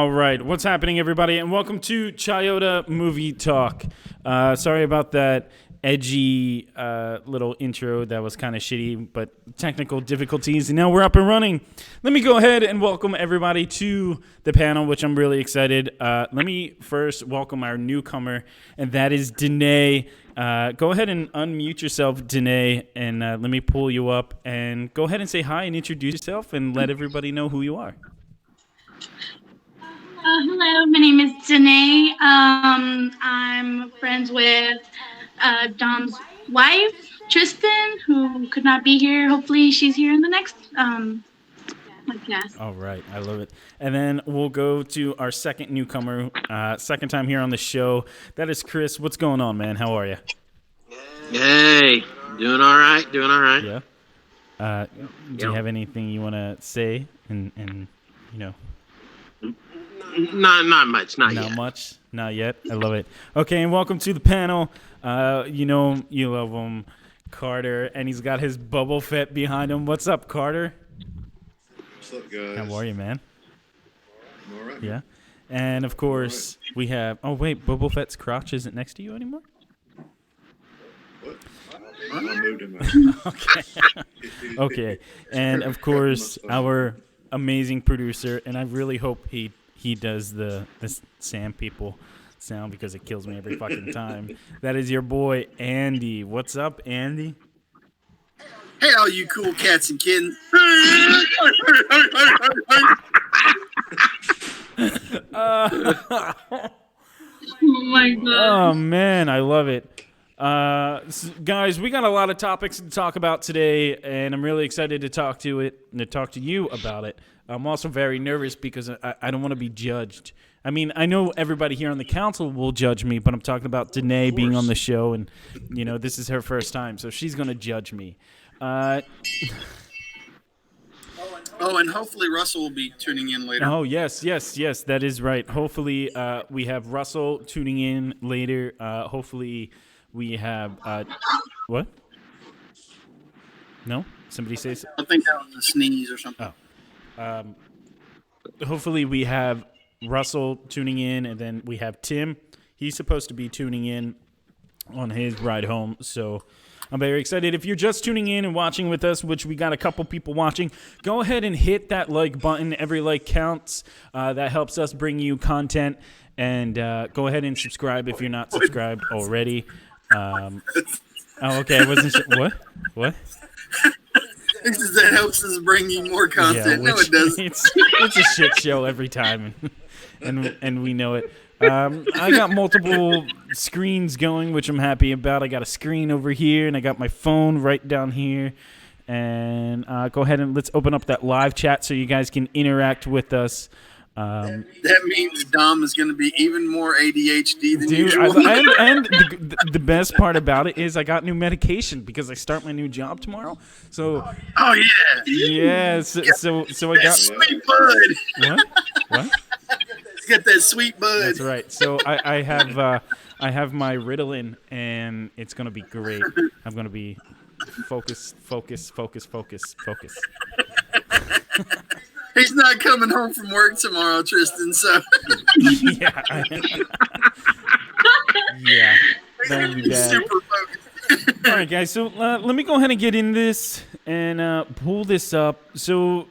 All right, what's happening, everybody, and welcome to Chiodo Movie Talk. Sorry about that edgy little intro that was kind of shitty, but technical difficulties, and now we're up and running. Let me go ahead and welcome everybody to the panel, which I'm really excited. Let me first welcome our newcomer, and that is Danae. Go ahead and unmute yourself, Danae, and let me pull you up, and go ahead and say hi and introduce yourself and let everybody know who you are. Hello, my name is Danae. I'm friends with Dom's wife, Tristan, who could not be here. Hopefully she's here in the next podcast. All right, I love it. And then we'll go to our second newcomer, second time here on the show. That is Chris. What's going on, man? How are you? Hey, doing all right, Yeah. Do you have anything you want to say? And you know. Not much, not yet. Not much, not yet. I love it. Okay, and welcome to the panel. You know you love him, Carter, and he's got his Boba Fett behind him. What's up, Carter? What's up, guys? How are you, man? I'm all right. Yeah. And of course, we have. Oh wait, Boba Fett's crotch isn't next to you anymore. What? I moved him out. Okay. Okay. And of course, our amazing producer, and I really hope he does the Sam people sound because it kills me every fucking time. That is your boy, Andy. What's up, Andy? Hey, all you cool cats and kittens. Oh my god. Oh, man, I love it. Guys, we got a lot of topics to talk about today, and I'm really excited to talk to you about it. I'm also very nervous because I don't want to be judged. I mean, I know everybody here on the council will judge me, but I'm talking about Danae being on the show, and, you know, this is her first time, so she's going to judge me. Oh, and hopefully Russell will be tuning in later. Oh, yes, that is right. Hopefully we have Russell tuning in later. Hopefully we have... what? No? Somebody say so? I think that was a sneeze or something. Oh. Hopefully we have Russell tuning in, and then we have Tim. He's supposed to be tuning in on his ride home, so I'm very excited. If you're just tuning in and watching with us, which we got a couple people watching, go ahead and hit that like button. Every like counts. That helps us bring you content, and go ahead and subscribe if you're not subscribed already. Oh, okay, I wasn't sure. What? That helps us bring you more content. Yeah, no, it doesn't. It's a shit show every time, and we know it. I got multiple screens going, which I'm happy about. I got a screen over here, and I got my phone right down here. And go ahead and let's open up that live chat so you guys can interact with us. That means Dom is going to be even more ADHD than usual. And the best part about it is I got new medication because I start my new job tomorrow. So, oh yeah, yeah. So I got sweet bud. What? He's got that sweet bud. That's right. So I have my Ritalin, and it's gonna be great. I'm gonna be focus. He's not coming home from work tomorrow, Tristan, so... Yeah. Yeah. That would be bad. Super focused. All right, guys, so let me go ahead and get in this and pull this up. So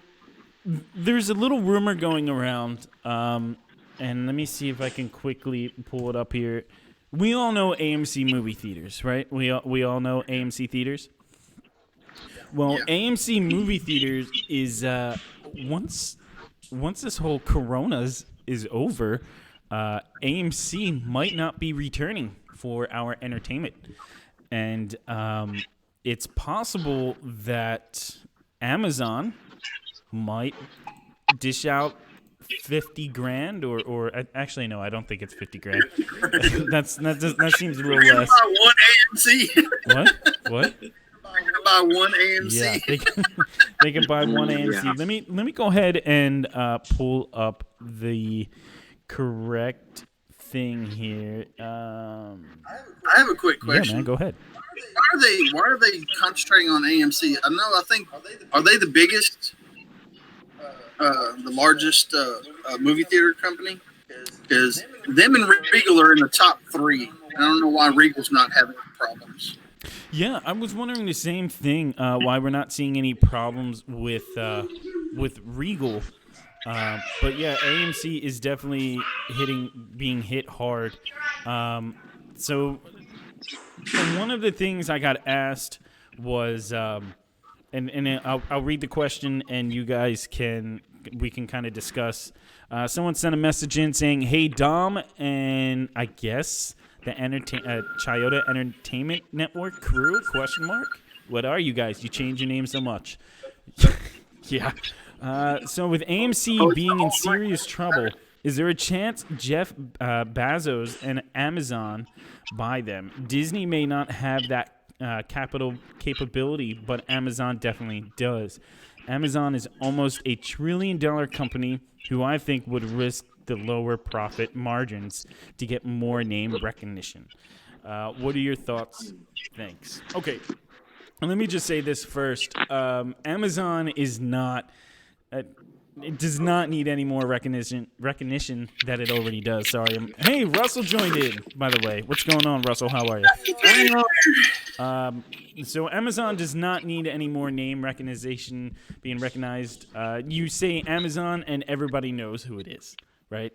there's a little rumor going around, and let me see if I can quickly pull it up here. We all know AMC movie theaters, right? We all know AMC theaters. Well, yeah. AMC movie theaters is... Once this whole coronas is over, AMC might not be returning for our entertainment. And it's possible that Amazon might dish out $50,000 or actually, no, I don't think it's $50,000. that seems a little less. One AMC. What? Buy one AMC. Yeah, they can buy one AMC. Yeah. Let me go ahead and pull up the correct thing here. I have a quick question. Yeah, man, go ahead. Why are they concentrating on AMC? I think are they the biggest the largest movie theater company, because them and Regal are in the top 3. I don't know why Regal's not having problems. Yeah, I was wondering the same thing. Why we're not seeing any problems with Regal. But yeah, AMC is definitely being hit hard. So one of the things I got asked was, and I'll read the question, and you guys we can kind of discuss. Someone sent a message in saying, "Hey Dom, and I guess the Chiodo Entertainment Network crew? ? What are you guys? You change your name so much." Yeah. So with AMC being in serious trouble, is there a chance Jeff Bezos and Amazon buy them? Disney may not have that capital capability, but Amazon definitely does. Amazon is almost $1 trillion company who I think would risk the lower profit margins to get more name recognition. What are your thoughts? Thanks. Okay. Let me just say this first. Amazon is not... it does not need any more recognition that it already does. Sorry. Hey, Russell joined in, by the way. What's going on, Russell? How are you? So Amazon does not need any more name recognition being recognized. You say Amazon, and everybody knows who it is, right?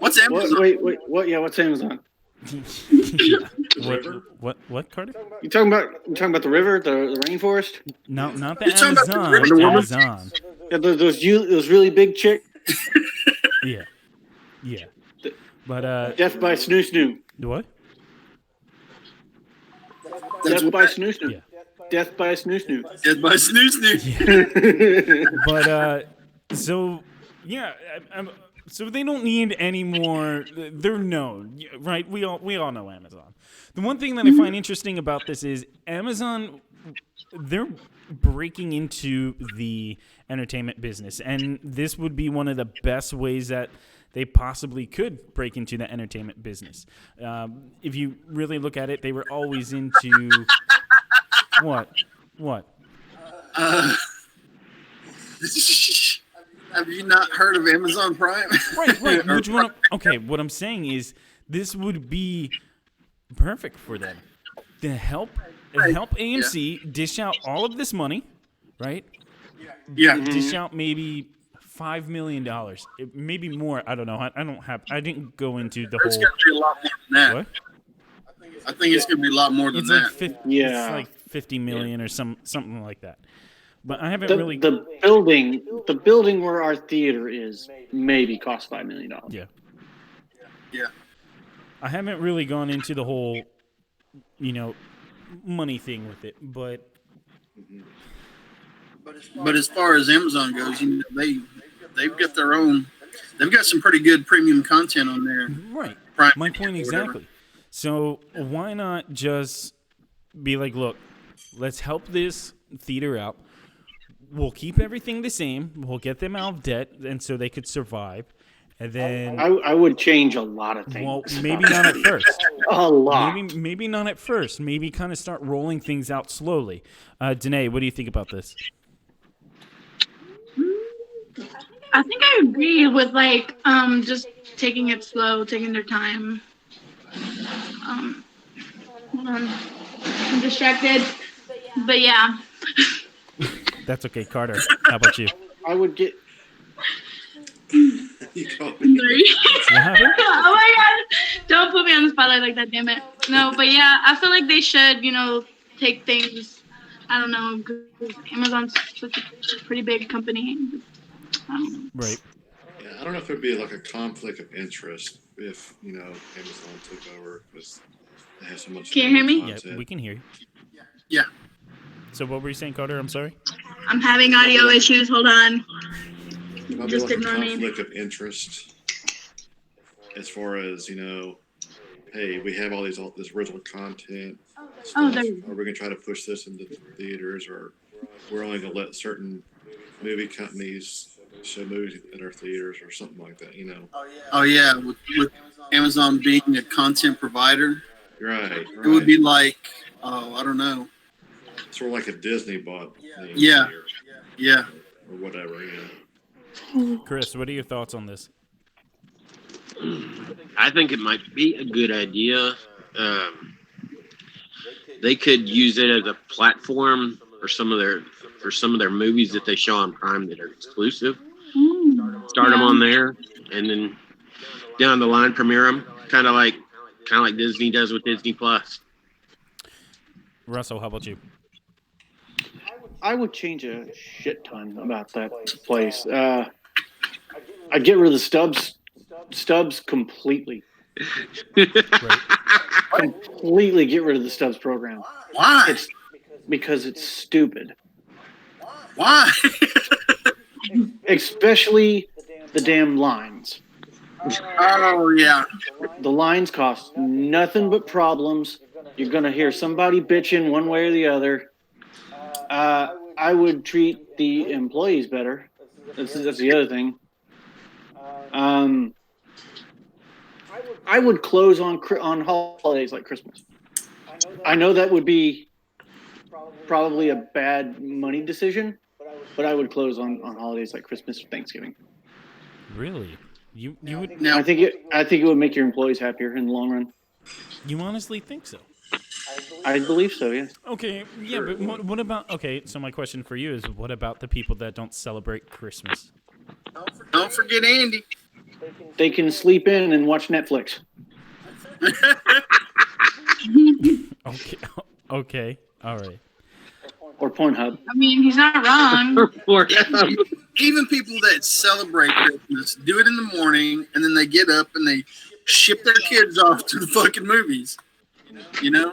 What's Amazon? Wait. What? Yeah, what's Amazon? Yeah. What, Carter? You talking about the river, the rainforest? No, not the You're talking about Amazon. the Amazon. Yeah, those really big chick. Yeah. But Death by Snoo Snoo. what? Death by Snoo Snoo. Yeah. Death by Snoo Snoo. Dead by Snoo. But so yeah, so they don't need any more. They're known, right? We all know Amazon. The one thing that I find interesting about this is Amazon. They're breaking into the entertainment business, and this would be one of the best ways that they possibly could break into the entertainment business. If you really look at it, they were always into what? Have you not heard of Amazon Prime? Right. Which one? Okay, what I'm saying is this would be perfect for them to help AMC dish out all of this money, right? Yeah. Dish out maybe $5 million, maybe more. I don't know. I didn't go into the It's whole. going to be a lot more than that. What? I think it's going to be a lot more than It's that. like 50, Yeah. it's like 50 million or something like that. But I haven't The really. the building where our theater is maybe cost $5 million. Yeah. Yeah. I haven't really gone into the whole, money thing with it, but as far as Amazon goes, they've got their own. They've got some pretty good premium content on there. right. Prime My point Video or whatever. exactly. So why not just be like, look, let's help this theater out. We'll keep everything the same. We'll get them out of debt, and so they could survive. And then, I would change a lot of things. well, maybe not at first. A lot. Maybe not at first. Maybe kind of start rolling things out slowly. Danae, what do you think about this? I think I agree with just taking it slow, taking their time. Hold on. I'm distracted. But yeah. That's okay, Carter. How about you? I would get. You called me. Sorry. What happened? Oh my god. Don't put me on the spotlight like that, damn it. No, but yeah, I feel like they should, take things. I don't know. 'Cause Amazon's such a pretty big company. Right. Yeah, I don't know if there'd be like a conflict of interest if Amazon took over because they have so much. Can you hear me? Yeah, content. we can hear you. Yeah. So what were you saying, Carter? I'm sorry. I'm having audio issues. Hold on. There might be Just like a ignore me. conflict of interest as far as hey, we have this original content. Oh, stuff. there. Are we gonna try to push this into the theaters, or we're only gonna let certain movie companies show movies at our theaters, or something like that? Oh yeah, with Amazon being a content provider, Right. it would be like, I don't know. sort of like a Disney bought thing. Yeah. Or, Yeah. or whatever. Chris, what are your thoughts on this? I think it might be a good idea. They could use it as a platform for some of their movies that they show on Prime that are exclusive. Start them on there, and then down the line premiere them, kind of like Disney does with Disney Plus. Russell, how about you? I would change a shit ton about that place. I'd get rid of the Stubs completely. Right. Completely get rid of the Stubs program. Why? Because it's stupid. Why? Especially the damn lines. Oh yeah. The lines cost nothing but problems. You're going to hear somebody bitching one way or the other. I would treat the employees better. That's the other thing. I would close on holidays like Christmas. I know that would be probably a bad money decision, but I would close on holidays like Christmas or Thanksgiving. Really? You would? I think it would make your employees happier in the long run. You honestly think so? I believe so, yes. Okay, yeah, but what about? Okay, so my question for you is, what about the people that don't celebrate Christmas? Don't forget Andy. They can sleep in and watch Netflix. Okay, all right. Or Pornhub. I mean, he's not wrong. Even people that celebrate Christmas do it in the morning, and then they get up and they ship their kids off to the fucking movies. You know,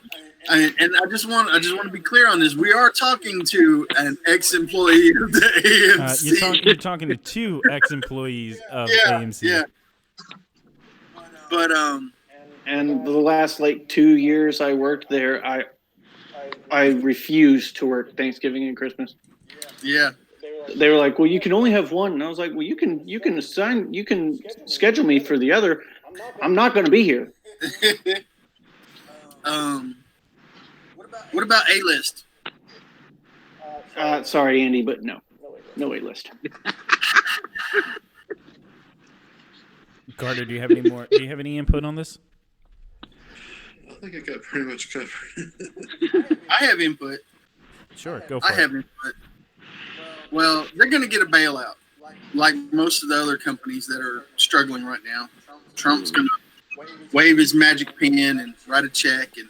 and I just want to be clear on this. We are talking to an ex-employee of the AMC. You're talking to two ex-employees of AMC. Yeah. But And the last 2 years I worked there, I refused to work Thanksgiving and Christmas. Yeah. They were like, "Well, you can only have one," and I was like, "Well, you can schedule me for the other. I'm not going to be here." What about A-list? Sorry, Andy, but no A-list. Carter, do you have any more? Do you have any input on this? I think I got pretty much covered. I have input. Sure, go for it. I have input. Well, they're going to get a bailout, like most of the other companies that are struggling right now. Trump's going to wave his magic pen and write a check. And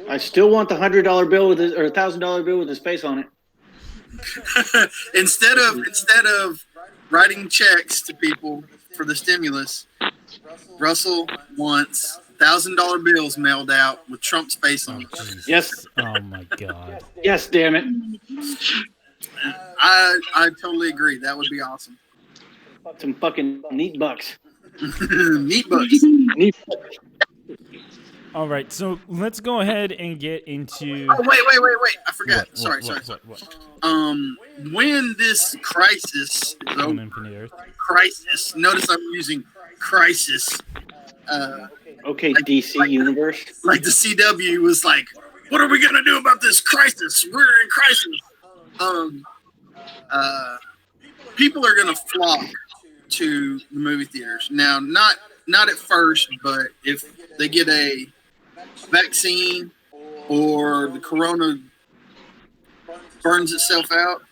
I still want the $100 bill or $1,000 bill with his face on it. instead of writing checks to people for the stimulus, Russell wants $1,000 bills mailed out with Trump's face on it. Yes. Oh my God. Yes, damn it. I totally agree. That would be awesome. Some fucking neat bucks. Neat bucks. Neat. All right, so let's go ahead and get into. Oh, wait! I forgot. What? Sorry. What? When this crisis is On over, Infinite Earth. crisis. Notice I'm using crisis. Okay, DC Universe. Like the CW was like, what are we gonna do about this crisis? We're in crisis. People are gonna flock to the movie theaters now. Not at first, but if they get a vaccine or the corona burns itself out,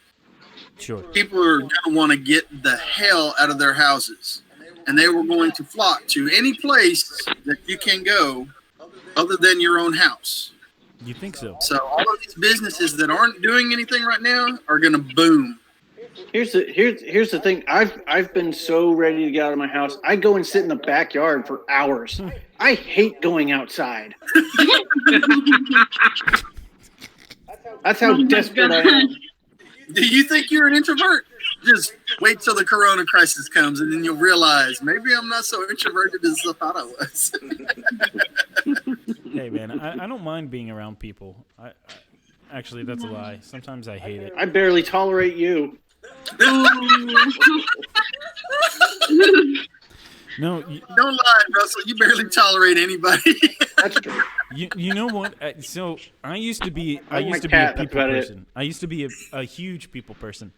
Sure. people are gonna want to get the hell out of their houses, and they were going to flock to any place that you can go other than your own house. You think so? So all of these businesses that aren't doing anything right now are going to boom. Here's the thing. I've been so ready to get out of my house. I go and sit in the backyard for hours. I hate going outside. That's how desperate I am. Do you think you're an introvert? Just wait till the corona crisis comes, and then you'll realize maybe I'm not so introverted as I thought I was. Hey, man, I don't mind being around people. Actually, that's a lie. Sometimes I hate it. I barely tolerate you. No, Don't lie, Russell. You barely tolerate anybody. That's true. you know what? So I used to be I like my a cat, that's people about it. person. I used to be a huge people person.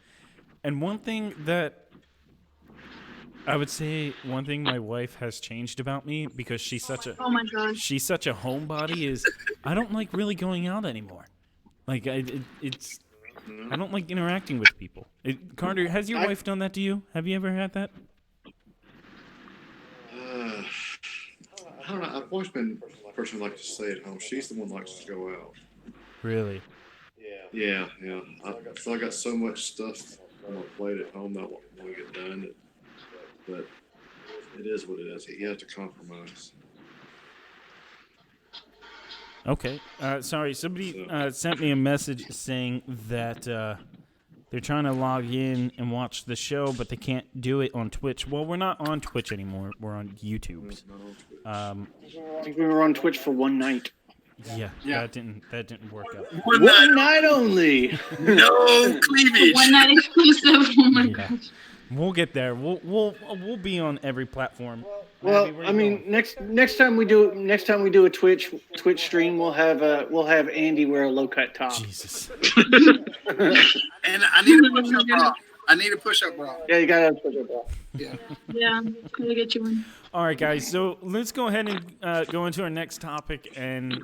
And one thing that I would say one thing my wife has changed about me because she's such a Oh my gosh. she's such a homebody is I don't like really going out anymore. Like I don't like interacting with people. Carter, has your wife done that to you? Have you ever had that? I don't know. I've always been a person who likes to stay at home. She's the one who likes to go out. Really? Yeah. I got so much stuff on my plate at home that I want to get done. But it is what it is. You have to compromise. Okay. Sorry, somebody sent me a message saying that they're trying to log in and watch the show, but they can't do it on Twitch. Well, we're not on Twitch anymore. We're on YouTube. I think we were on Twitch for one night. Yeah. That didn't work out. One night only. No cleavage. One night exclusive. Oh my gosh. We'll get there. We'll be on every platform. Well, Maddie, where I you mean, going? next time we do a Twitch stream, we'll have Andy wear a low cut top. Jesus. And I need a push-up bra. I need a push-up bra. Yeah, you gotta put it up. Yeah. Yeah, gotta get you one. All right, guys. So let's go ahead and go into our next topic. And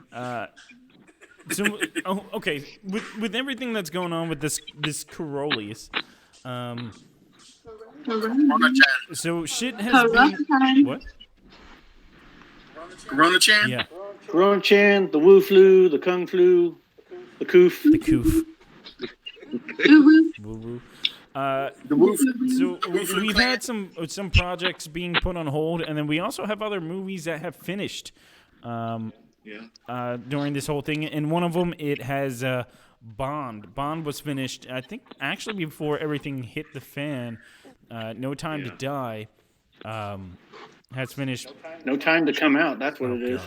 okay, with everything that's going on with this Corollis, so shit has been what? Corona Chan? Yeah, Corona Chan, the Wu flu, the Kung flu, the Koof. the coof. Woo-woo. Woo-woo. The woof. So we've had some projects being put on hold, and then we also have other movies that have finished during this whole thing. And one of them, it has Bond. Bond was finished, I think, actually before everything hit the fan. No Time to Die has finished. No time to come out. That's what it is.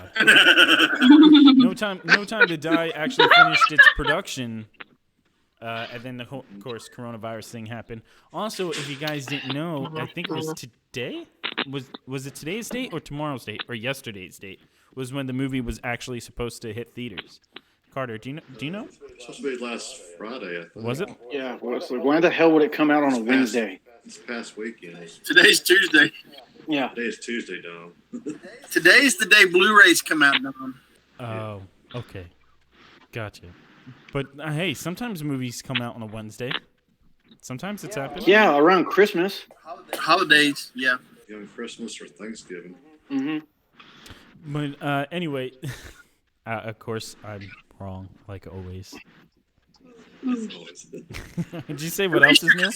No Time to Die actually finished its production. And then, of course, coronavirus thing happened. Also, if you guys didn't know, I think it was today. Was it today's date or tomorrow's date or yesterday's date? Was when the movie was actually supposed to hit theaters. Carter, do you know? It's supposed to be last Friday, I think. Was it? Yeah. Well, so why the hell would it come out on a Wednesday? This past weekend. Today's Tuesday. Yeah. Today is Tuesday, Dom. Today's the day Blu-rays come out, Dom. Oh, okay. Gotcha. But, hey, sometimes movies come out on a Wednesday. Sometimes it's happened. Yeah, around Christmas. Holidays, yeah. Young Christmas or Thanksgiving. Mm-hmm. But, anyway, of course, I'm wrong, like always. Did you say what else is new?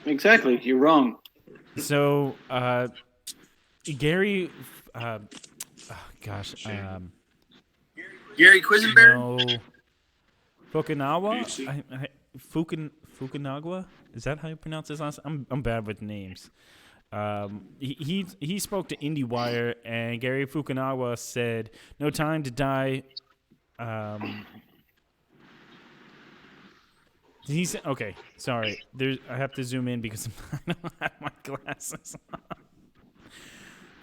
Exactly. You're wrong. So, Gary, Gary Quisenberry? no, Fukunawa? Fukunaga? Is that how you pronounce his last name? I'm bad with names. He spoke to IndieWire, and Gary Fukunaga said, "No Time to Die." He said, "Okay, sorry. I have to zoom in because I don't have my glasses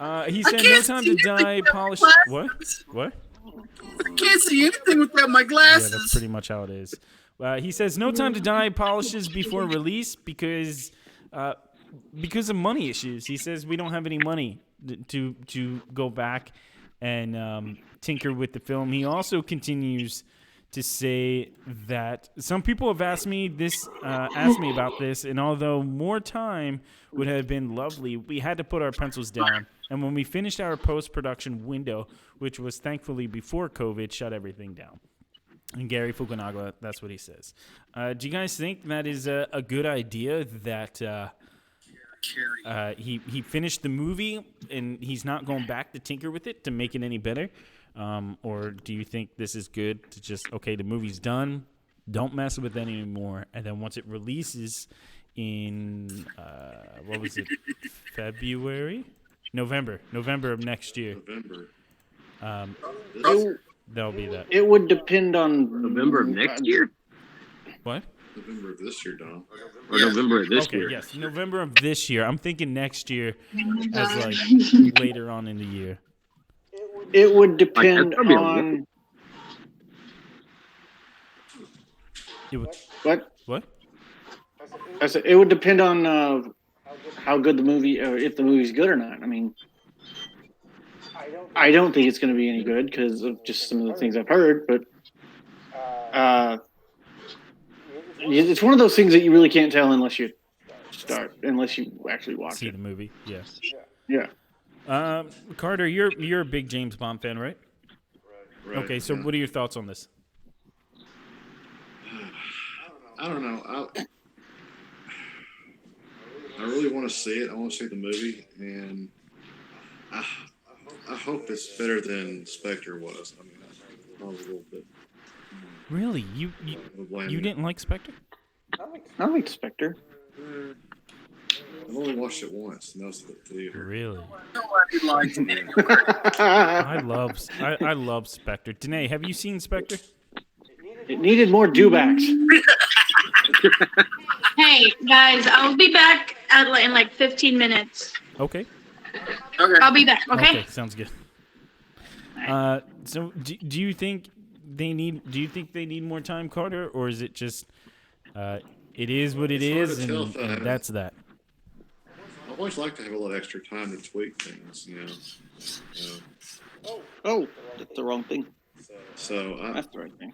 on." He said, "No Time to Die." Polish. What? I can't see anything without my Yeah, glasses. that's pretty much how it is. He says, "No Time to Die" polishes before release because of money issues. He says we don't have any money to go back and tinker with the film. He also continues to say that some people have asked me about this, and although more time would have been lovely, we had to put our pencils down. And when we finished our post-production window, which was thankfully before COVID, shut everything down. And Gary Fukunaga, that's what he says. Do you guys think that is a good idea that he finished the movie and he's not going back to tinker with it to make it any better? Or do you think this is good to just, okay, the movie's done, don't mess with it anymore, and then once it releases in, what was it, November of next year. That'll be that. It would depend on November of next year? What? November of this year, Dom. Or November of this Okay, year? yes, November of this year. I'm thinking next year as like later on in the year. It would depend probably a on It would, what? what? I said it would depend on how good the movie, or if the movie's good or not. I mean, I don't think it's going to be any good because of just some of the things I've heard, but it's one of those things that you really can't tell unless you actually watch See it. the movie, yeah. Yeah. Carter, you're a big James Bond fan, right? Right, Okay, so yeah. what are your thoughts on this? I don't know. I really want to see it. I want to see the movie, and I hope it's better than Spectre was. I mean, I was a little bit. Really, you didn't like Spectre? I like Spectre. I've only watched it once, and that was at the theater. Really? Nobody likes it. I love Spectre. Danae, have you seen Spectre? It needed more dewbacks. Hey guys, I'll be back in like 15 minutes. Okay. Okay. I'll be back. Okay. Sounds good. So do you think they need more time, Carter, or is it just it is what it It's hard is, to tell, and that's that? I always like to have a little extra time to tweak things, Oh, that's the wrong thing. So That's the right thing.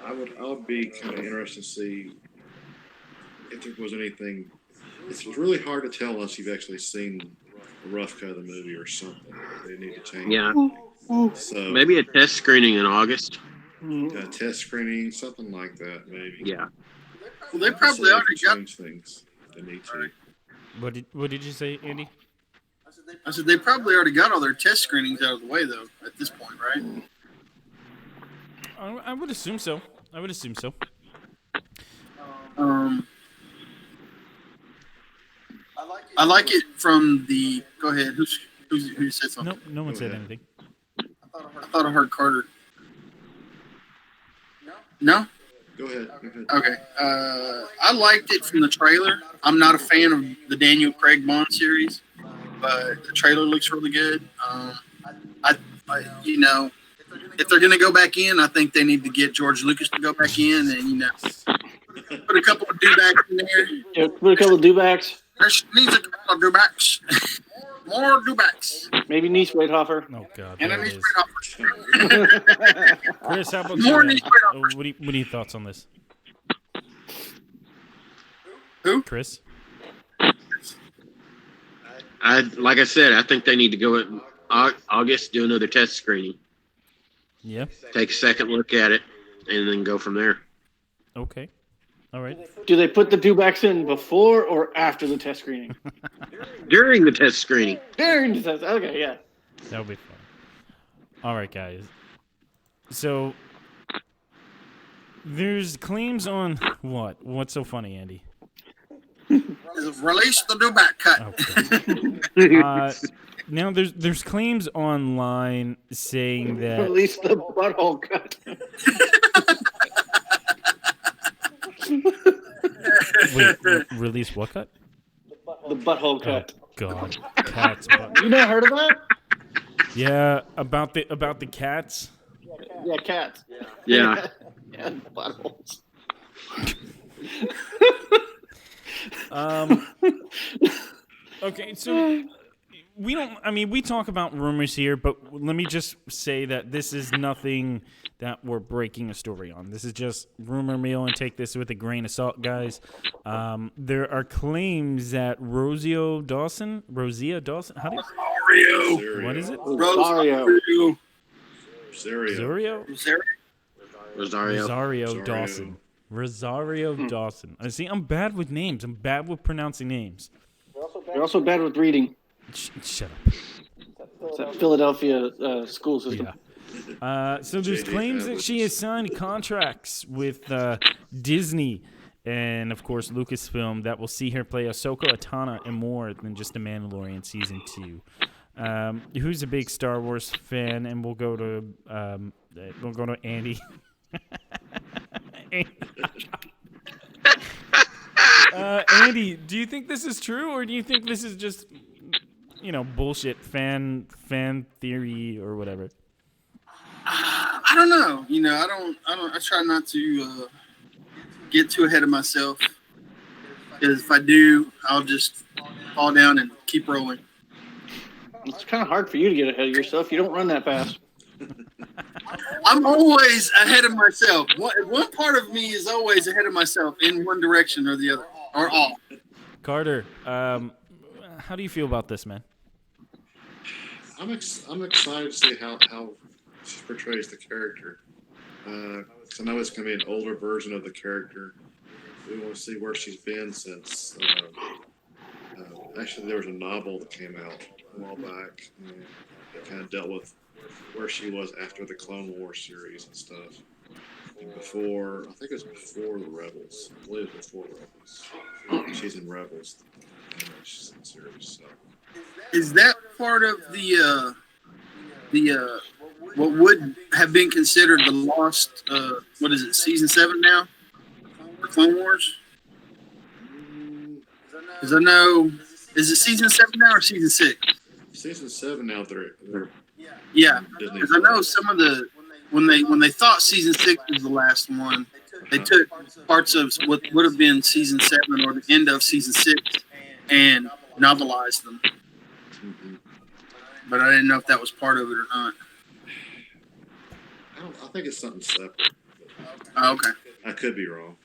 I would be kind of interested to see if there was anything. It's really hard to tell unless you've actually seen a rough cut of the movie or something. They need to change. Yeah. So Maybe a test screening in August. a test screening, something like that, maybe. Yeah. Well, they probably So already can got. change things. They need to. What did you say, Andy? I said they probably already got all their test screenings out of the way, though. At this point, right? I would assume so. I like it from the. Go ahead. Who said something? No one Go said ahead. anything. I thought I heard Carter. No. Go ahead. Okay. I liked it from the trailer. I'm not a fan of the Daniel Craig Bond series, but the trailer looks really good. If they're gonna go back in, I think they need to get George Lucas to go back in and put a couple of dewbacks in there. Yeah, put a couple of dewbacks. There needs a couple of dewbacks. More dewbacks. Maybe Niece Waithofer. Oh God, And there I it need is. Chris, how about More you? Niece What are your thoughts on this? Who? Chris? Like I said, I think they need to go in August, do another test screening, Yeah. take a second look at it, and then go from there. Okay. All right. Do they put the dewbacks in before or after the test screening? During the test screening. During the test. Okay, yeah. That'll be fun. All right, guys. So there's claims on what? What's so funny, Andy? Release the dewback cut. Oh, now there's claims online saying that Release the butthole cut. wait, release what cut? The butthole cut. Oh, God, cats. Butt. You never heard of that? Yeah, about the cats. Yeah, cats. Yeah. Yeah, buttholes. Okay, so we talk about rumors here, but let me just say that this is nothing that we're breaking a story on. This is just rumor mill, and take this with a grain of salt, guys. There are claims that Rosia Dawson, how do you, what is it? Rosario. Rosario Dawson. Rosario Dawson. I see. I'm bad with names. I'm bad with pronouncing names. You're also bad with reading. Shut up. It's that Philadelphia school system. Yeah. So there's claims that she has signed contracts with Disney and, of course, Lucasfilm that will see her play Ahsoka Tano in more than just The Mandalorian Season 2. Who's a big Star Wars fan? And we'll go to Andy. Andy, do you think this is true, or do you think this is just, bullshit fan theory or whatever? I don't know. I try not to get too ahead of myself. Because if I do, I'll just fall down and keep rolling. It's kind of hard for you to get ahead of yourself. You don't run that fast. I'm always ahead of myself. One part of me is always ahead of myself in one direction or the other, or all. Carter, how do you feel about this, man? I'm excited to see how she portrays the character. Because I know it's going to be an older version of the character. We want to see where she's been since. Actually, there was a novel that came out a while back that kind of dealt with where she was after the Clone Wars series and stuff. Before, I think it was before the Rebels. I believe it was before Rebels. She's in Rebels. She's in the series. So. Is that part of the what would have been considered the lost? What is it? Season 7 now? The Clone Wars. Because I know, is it season 7 now or season 6? Season 7 now. They're yeah. Because I know some of the when they thought season 6 was the last one, they took parts of what would have been season 7 or the end of season 6 and novelized them. Mm-hmm. But I didn't know if that was part of it or not. I think it's something separate. Oh, okay. I could be wrong.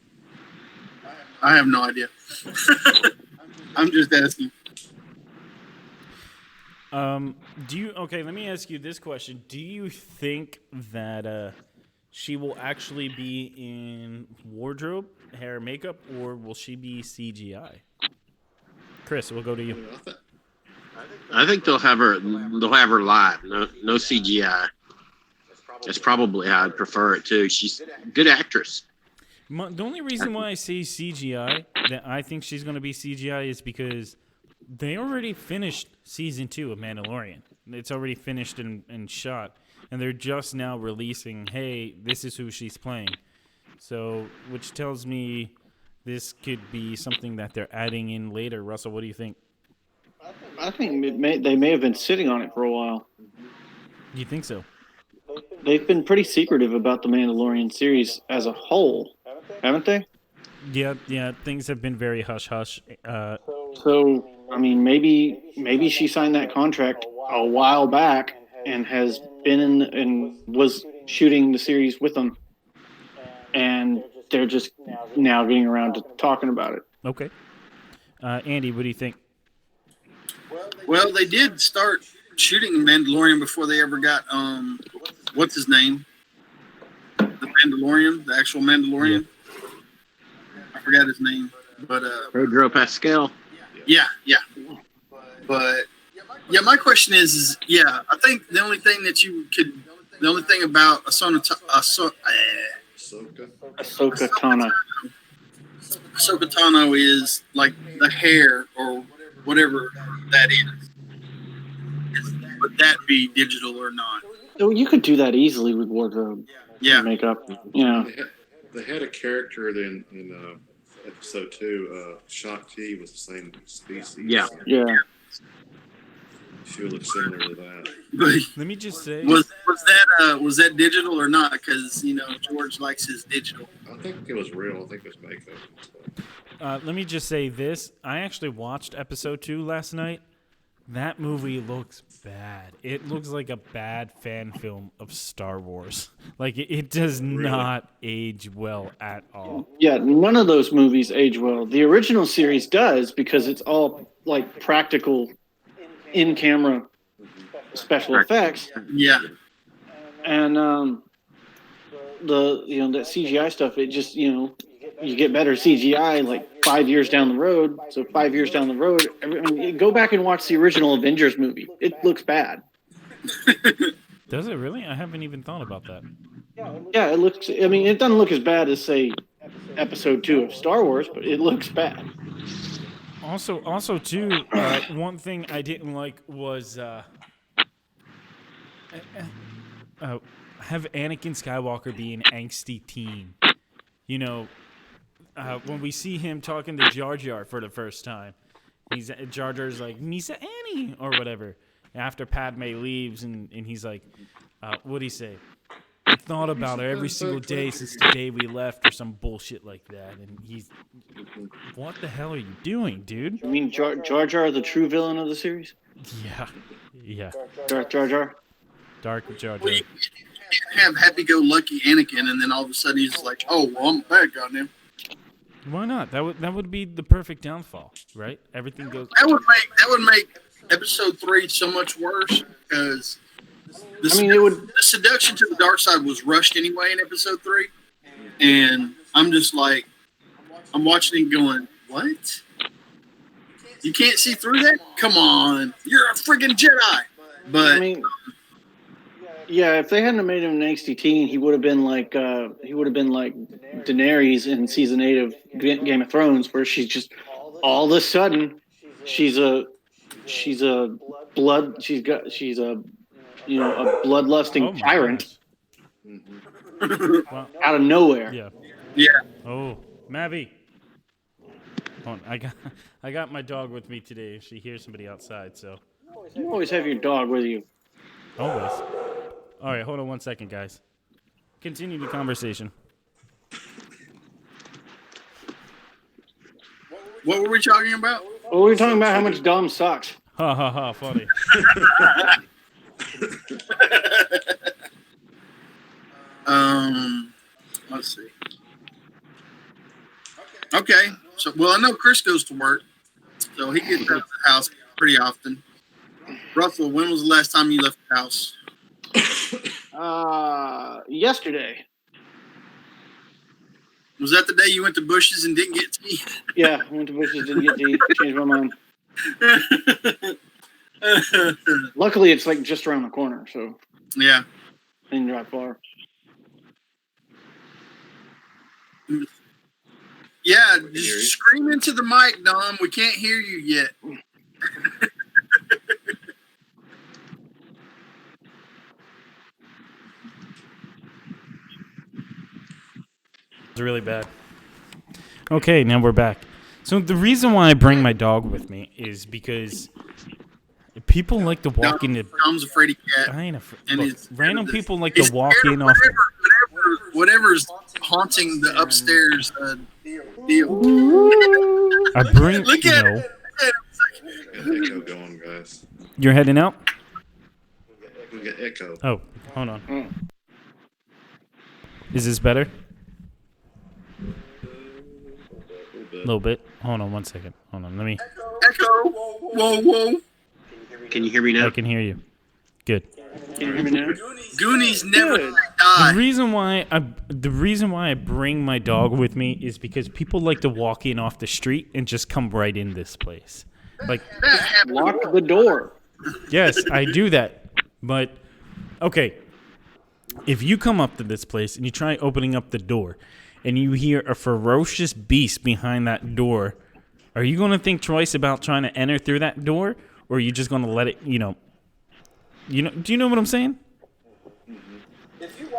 I have no idea. I'm just asking. Let me ask you this question. Do you think that she will actually be in wardrobe, hair, and makeup, or will she be CGI? Chris, we'll go to you. I think they'll have her live. No CGI. That's probably how I'd prefer it too. She's a good actress. The only reason why I say CGI, that I think she's going to be CGI, is because they already finished season 2 of Mandalorian. It's already finished and shot, and they're just now releasing, hey, this is who she's playing. So, which tells me this could be something that they're adding in later. Russell, what do you think? I think they may have been sitting on it for a while. You think so? They've been pretty secretive about the Mandalorian series as a whole, haven't they? Yeah. Things have been very hush-hush. So, I mean, maybe she signed that contract a while back and has been in and was shooting the series with them, and they're just now getting around to talking about it. Okay. Andy, what do you think? Well, they did start shooting Mandalorian before they ever got what's his name? The Mandalorian, the actual Mandalorian. Yeah. I forgot his name, but Pedro Pascal. Yeah. But yeah, my question is I think the only thing about Ahsoka Tano is like the hair or whatever that is. Would that be digital or not? So you could do that easily with wardrobe, and makeup. Yeah. They had a character in episode 2. Shakti was the same species. Yeah. Yeah. She would look similar to that. Let me just say, was that digital or not? Because George likes his digital. I think it was real. I think it was makeup. let me just say this. I actually watched episode 2 last night. That movie looks bad. It looks like a bad fan film of Star Wars. Like, it does not age well at all. Yeah, none of those movies age well. The original series does because it's all, like, practical in-camera special effects. Yeah. And that CGI stuff, it just, you get better CGI like 5 years down the road. So 5 years down the road, go back and watch the original Avengers movie. It looks bad. Does it really? I haven't even thought about that. Yeah, it looks. I mean, it doesn't look as bad as say episode 2 of Star Wars, but it looks bad. Also too, one thing I didn't like was have Anakin Skywalker be an angsty teen. When we see him talking to Jar Jar for the first time, Jar Jar's like, Misa Annie, or whatever. After Padme leaves, and he's like, what'd he say? thought about her every single day since the day we left or some bullshit like that. And he's... What the hell are you doing, dude? You mean Jar Jar, the true villain of the series? Yeah. Yeah. Jar Jar? Dark Jar Jar. Well, you can't have happy-go-lucky Anakin, and then all of a sudden he's like, "Oh, well, I'm a bad guy now." Why not? That would be the perfect downfall, right? Everything goes... That would make episode 3 so much worse because the seduction to the dark side was rushed anyway in episode 3, and I'm just like, I'm watching it going, what? You can't see through that? Come on, you're a friggin' Jedi. But I mean, yeah, if they hadn't made him an angsty teen, he would have been like Daenerys in season 8 of Game of Thrones, where she's just all of a sudden she's a bloodlusting tyrant out of nowhere. Yeah. yeah, Oh, Mavi. Hold on, I got my dog with me today. She hears somebody outside, so... You always have your dog with you. Always. All right, hold on 1 second, guys. Continue the conversation. what were we talking about? Well, we were talking about how much Dom sucks. Ha ha ha, funny. Let's see. Okay, so I know Chris goes to work, so he gets out of the house pretty often. Russell, when was the last time you left the house? Yesterday. Was that the day you went to Bush's and didn't get tea? Yeah, I went to Bush's, didn't get tea, changed my mind. Luckily, it's like just around the corner, so Yeah. I didn't drive far. Yeah, just scream into the mic, Dom. We can't hear you yet. It's really bad. Okay, now we're back. So the reason why I bring my dog with me is because people like to walk into... Dom's a fraidy cat. I ain't afraid. And Look, he's- random people like He's to walk scared in of off... whatever's haunting the upstairs deal. I bring... Look you at know, it. Got echo going, guys. You're heading out? We got echo. Oh, hold on. Is this better? A little bit. Hold on 1 second. Hold on. Let me... Echo. Whoa. Can you hear me now? I can hear you. Good. Can you hear me now? Goonies never Good. die. The reason why I bring my dog with me is because people like to walk in off the street and just come right in this place. Like, That happened. Lock the door. yes, I do that. But okay, if you come up to this place and you try opening up the door and you hear a ferocious beast behind that door, are you going to think twice about trying to enter through that door, or are you just going to let it, do you know what I'm saying?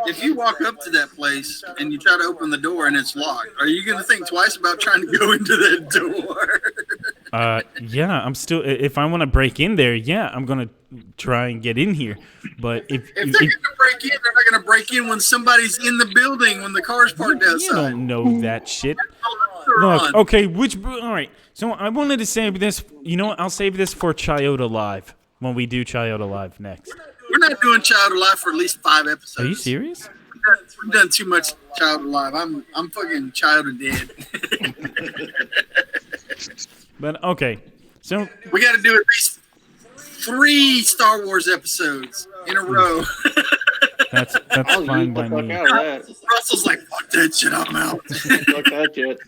If you walk up to that place and you try to open the door and it's locked, are you going to think twice about trying to go into that door? Yeah, I'm still, if I want to break in there, yeah, I'm going to try and get in here. But If they're going to break in, they're not going to break in when somebody's in the building, when the car's parked you outside. don't know that shit. They're Look, on. okay, all right. So I wanted to save this. You know what? I'll save this for Chiodo Live when we do Chiodo Live next. We're not doing Child Alive for at least 5 episodes. Are you serious? We've done too much Child Alive. I'm fucking Child of Dead. But okay, so We got to do at least 3 Star Wars episodes in a row. that's I'll fine eat by the fuck me. out of that. Russell's like, fuck that shit, I'm out. Fuck that shit.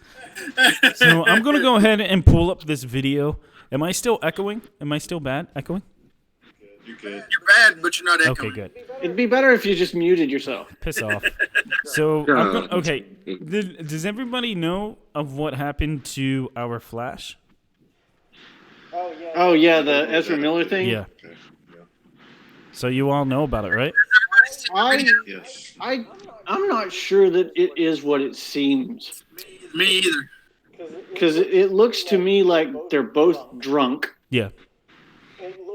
So I'm gonna go ahead and pull up this video. Am I still echoing? Am I still bad echoing? You good? You're bad, but you're not echoing. Okay, good. It'd be better if you just muted yourself. Piss off. So okay, does everybody know of what happened to our Flash? Oh yeah, the Ezra Miller thing. Yeah. Okay. Yeah. So you all know about it, right? Yes. I'm not sure that it is what it seems, Me either. because it looks to me like they're both drunk. Yeah.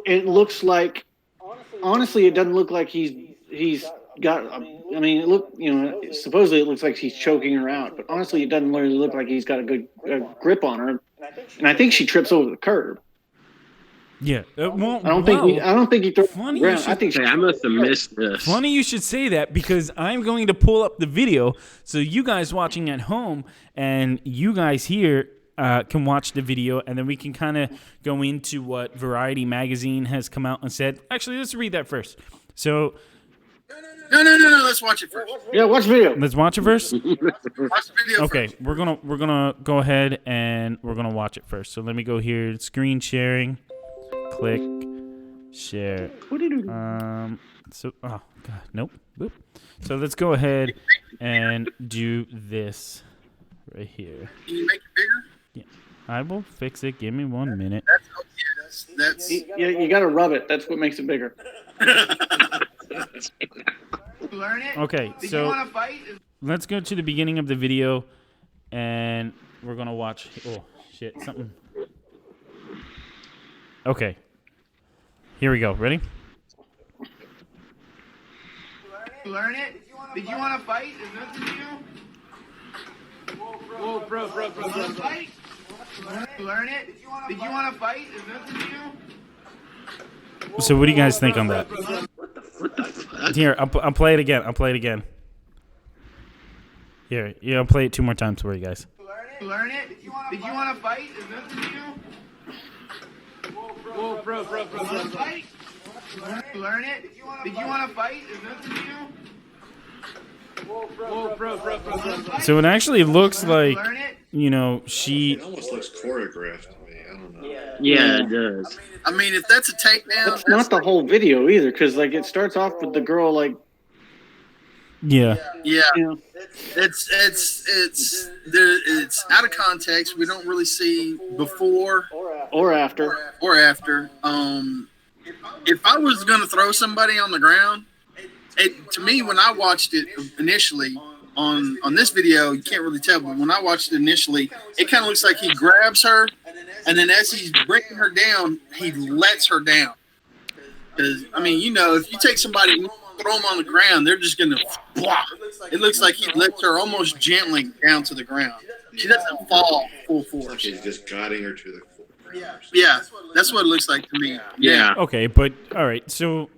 It looks like, honestly, it doesn't look like he's got. I mean, supposedly it looks like he's choking her out, but honestly, it doesn't really look like he's got a good grip on her. And I think she trips over the curb. Yeah. Well, I don't think he throws funny the ground. I think I must have missed this. Funny you should say that, because I'm going to pull up the video so you guys watching at home and you guys here can watch the video, and then we can kind of go into what Variety magazine has come out and said. Actually, let's read that first. So. No. Let's watch it first. Yeah, watch the video. Let's watch it first. Watch the video. Okay, first. we're gonna go ahead and we're gonna watch it first. So let me go here. Screen sharing. Click. Share. So oh god, nope. Boop. So let's go ahead and do this right here. Can you make it bigger? Yeah, I will fix it. Give me 1 minute. That's You got to rub it. That's what makes it bigger. Learn it. Okay, Did so you want to fight? let's go to the beginning of the video, and we're gonna watch. Oh shit, something. Okay, here we go. Ready? Learn it. Did you want to fight? Is that to you? Whoa, bro. Fight? Learn it. Did you want to fight? Is that to you? So what do you guys think on that? What the fuck? Here, I'll play it again. Here, I'll play it 2 more times for you guys. Learn it. Did you want to fight? Is that to you? Whoa, bro. Fight? Learn it. Did you want to fight? Is that to you? Whoa, bro. So it actually looks like, Learn it. she. It almost looks choreographed to me. I don't know. Yeah, it does. I mean, if that's a takedown, That's not the whole video either, because it starts off with the girl Yeah. Yeah, you know, it's out of context. We don't really see before or after. or after. If I was gonna throw somebody on the ground, to me, when I watched it initially on this video, you can't really tell, but when I watched it initially, it kind of looks like he grabs her, and then as he's bringing her down, he lets her down. Because I mean, if you take somebody and throw them on the ground, they're just gonna blah. It looks like he lets her almost gently down to the ground. She doesn't fall full force. She's just guiding her to the ground. Yeah, that's what it looks like to me. Yeah. Okay, but all right. So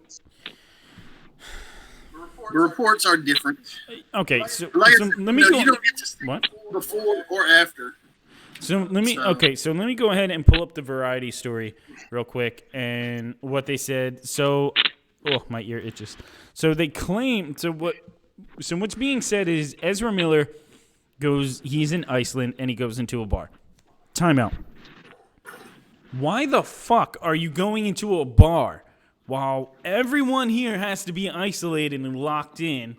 The reports are different. okay, so Like, let me you go. don't get to see What? before or after. So let me So- let me go ahead and pull up the Variety story real quick and what they said. So my ear itches. So they claim what's being said is Ezra Miller he's in Iceland and he goes into a bar. Timeout. Why the fuck are you going into a bar while everyone here has to be isolated and locked in?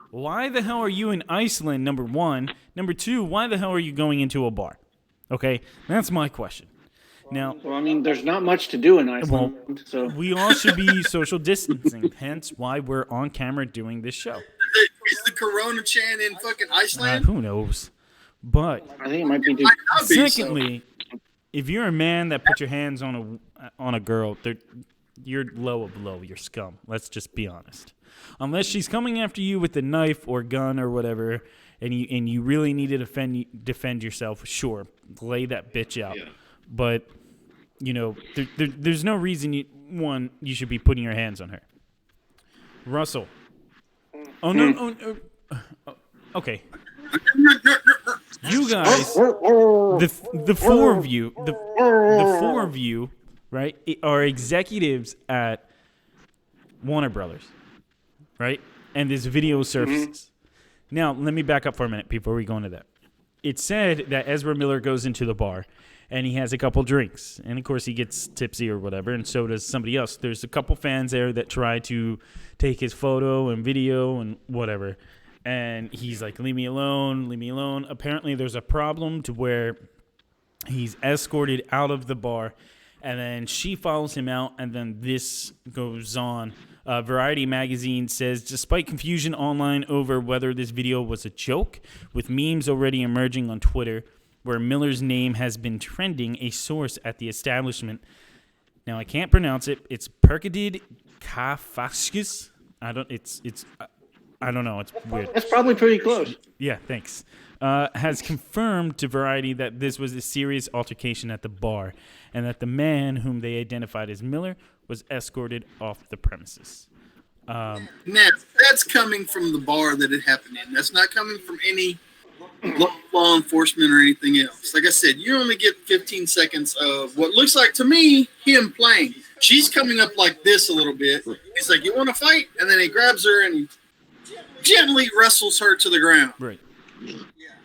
Why the hell are you in Iceland, number one? Number two, why the hell are you going into a bar? Okay, that's my question. Now, Well, I mean, there's not much to do in Iceland, so we all should be social distancing, hence why we're on camera doing this show. Is the Corona chant in fucking Iceland? Who knows? But I think it might be. Might not be, so. secondly, if you're a man that put your hands on a girl, you're low of low. You're scum. Let's just be honest. Unless she's coming after you with a knife or gun or whatever, and you really need to defend yourself, sure, lay that bitch out. Yeah. But there's no reason you should be putting your hands on her. Russell. Oh no. Okay. You guys, the four of you, the four of you, right, are executives at Warner Brothers, right? And this video surfaces. Now, let me back up for a minute before we go into that. It said that Ezra Miller goes into the bar and he has a couple drinks. And, of course, he gets tipsy or whatever, and so does somebody else. There's a couple fans there that try to take his photo and video and whatever. And he's like, leave me alone, leave me alone. Apparently, there's a problem to where he's escorted out of the bar, and then she follows him out, and then this goes on. Variety magazine says, despite confusion online over whether this video was a joke, with memes already emerging on Twitter, where Miller's name has been trending, a source at the establishment. Now, I can't pronounce it. It's Perkadid Kafakskis. I don't know. It's weird. That's probably pretty close. Yeah, thanks. Has confirmed to Variety that this was a serious altercation at the bar and that the man whom they identified as Miller was escorted off the premises. Now, that's coming from the bar that it happened in. That's not coming from any law enforcement or anything else. Like I said, you only get 15 seconds of what looks like to me him playing. She's coming up like this a little bit. He's like, "You want to fight?" And then he grabs her and he gently wrestles her to the ground. Right.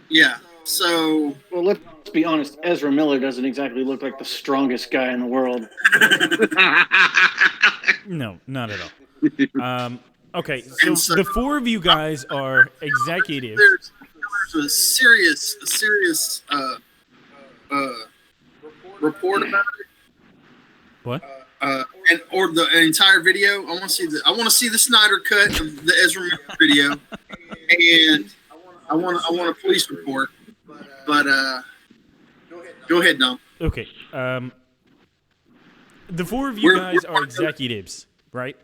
Yeah. So. Well, let's be honest. Ezra Miller doesn't exactly look like the strongest guy in the world. No, not at all. Okay, so the four of you guys are executives. There's a serious report about it. What? Or the entire video. I want to see the Snyder cut of the Ezra Miller video, and I want a police report. But go ahead, Dom. Okay. The four of you guys are executives, right?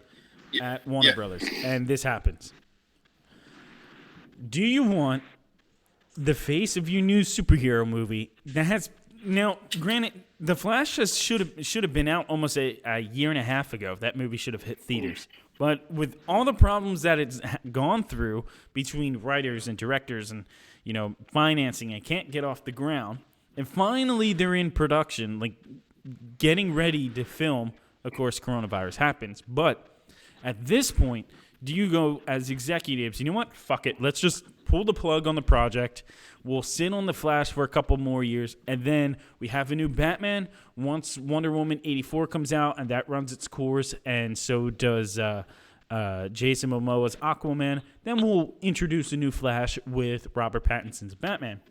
At Warner Brothers, and this happens. Do you want the face of your new superhero movie that has now? Granted, The Flash should have been out almost a year and a half ago. That movie should have hit theaters. But with all the problems that it's gone through between writers and directors and financing, it can't get off the ground. And finally, they're in production, like getting ready to film. Of course, coronavirus happens, but at this point, do you go as executives, you know what? Fuck it. Let's just pull the plug on the project. We'll sit on The Flash for a couple more years, and then we have a new Batman once Wonder Woman 84 comes out, and that runs its course, and so does Jason Momoa's Aquaman. Then we'll introduce a new Flash with Robert Pattinson's Batman.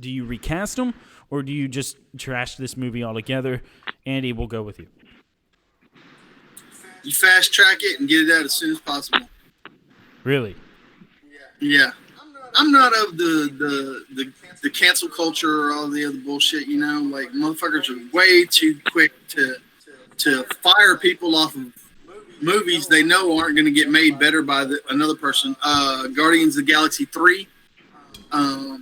Do you recast him, or do you just trash this movie altogether? Andy, we'll go with you. You fast track it and get it out as soon as possible. Really? Yeah. I'm not of the cancel culture or all the other bullshit, like motherfuckers are way too quick to fire people off of movies they know aren't going to get made better by another person. Guardians of the Galaxy 3. No,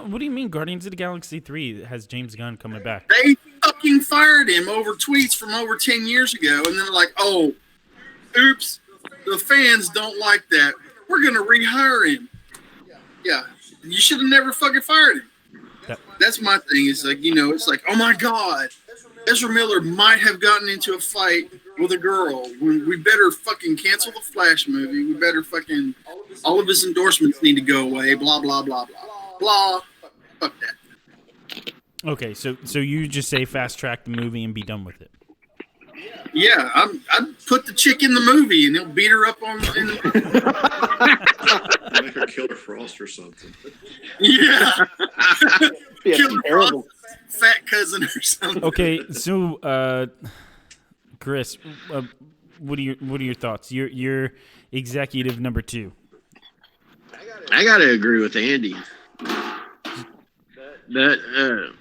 what do you mean Guardians of the Galaxy 3 has James Gunn coming back? They fucking fired him over tweets from over 10 years ago, and then they're like, "Oh, oops, the fans don't like that. We're going to rehire him." Yeah, you should have never fucking fired him. That's my thing. Is like, it's like, oh my God, Ezra Miller might have gotten into a fight with a girl. We better fucking cancel the Flash movie. We better fucking, all of his endorsements need to go away. Blah, blah, blah, blah, blah. Fuck that. Okay, so you just say fast track the movie and be done with it. Yeah, I'd put the chick in the movie and he'll beat her up on. Make her Killer Frost or something. Yeah. Killer Frost, fat cousin or something. Okay, so Chris, what are your thoughts? You're executive number 2. I gotta agree with Andy. That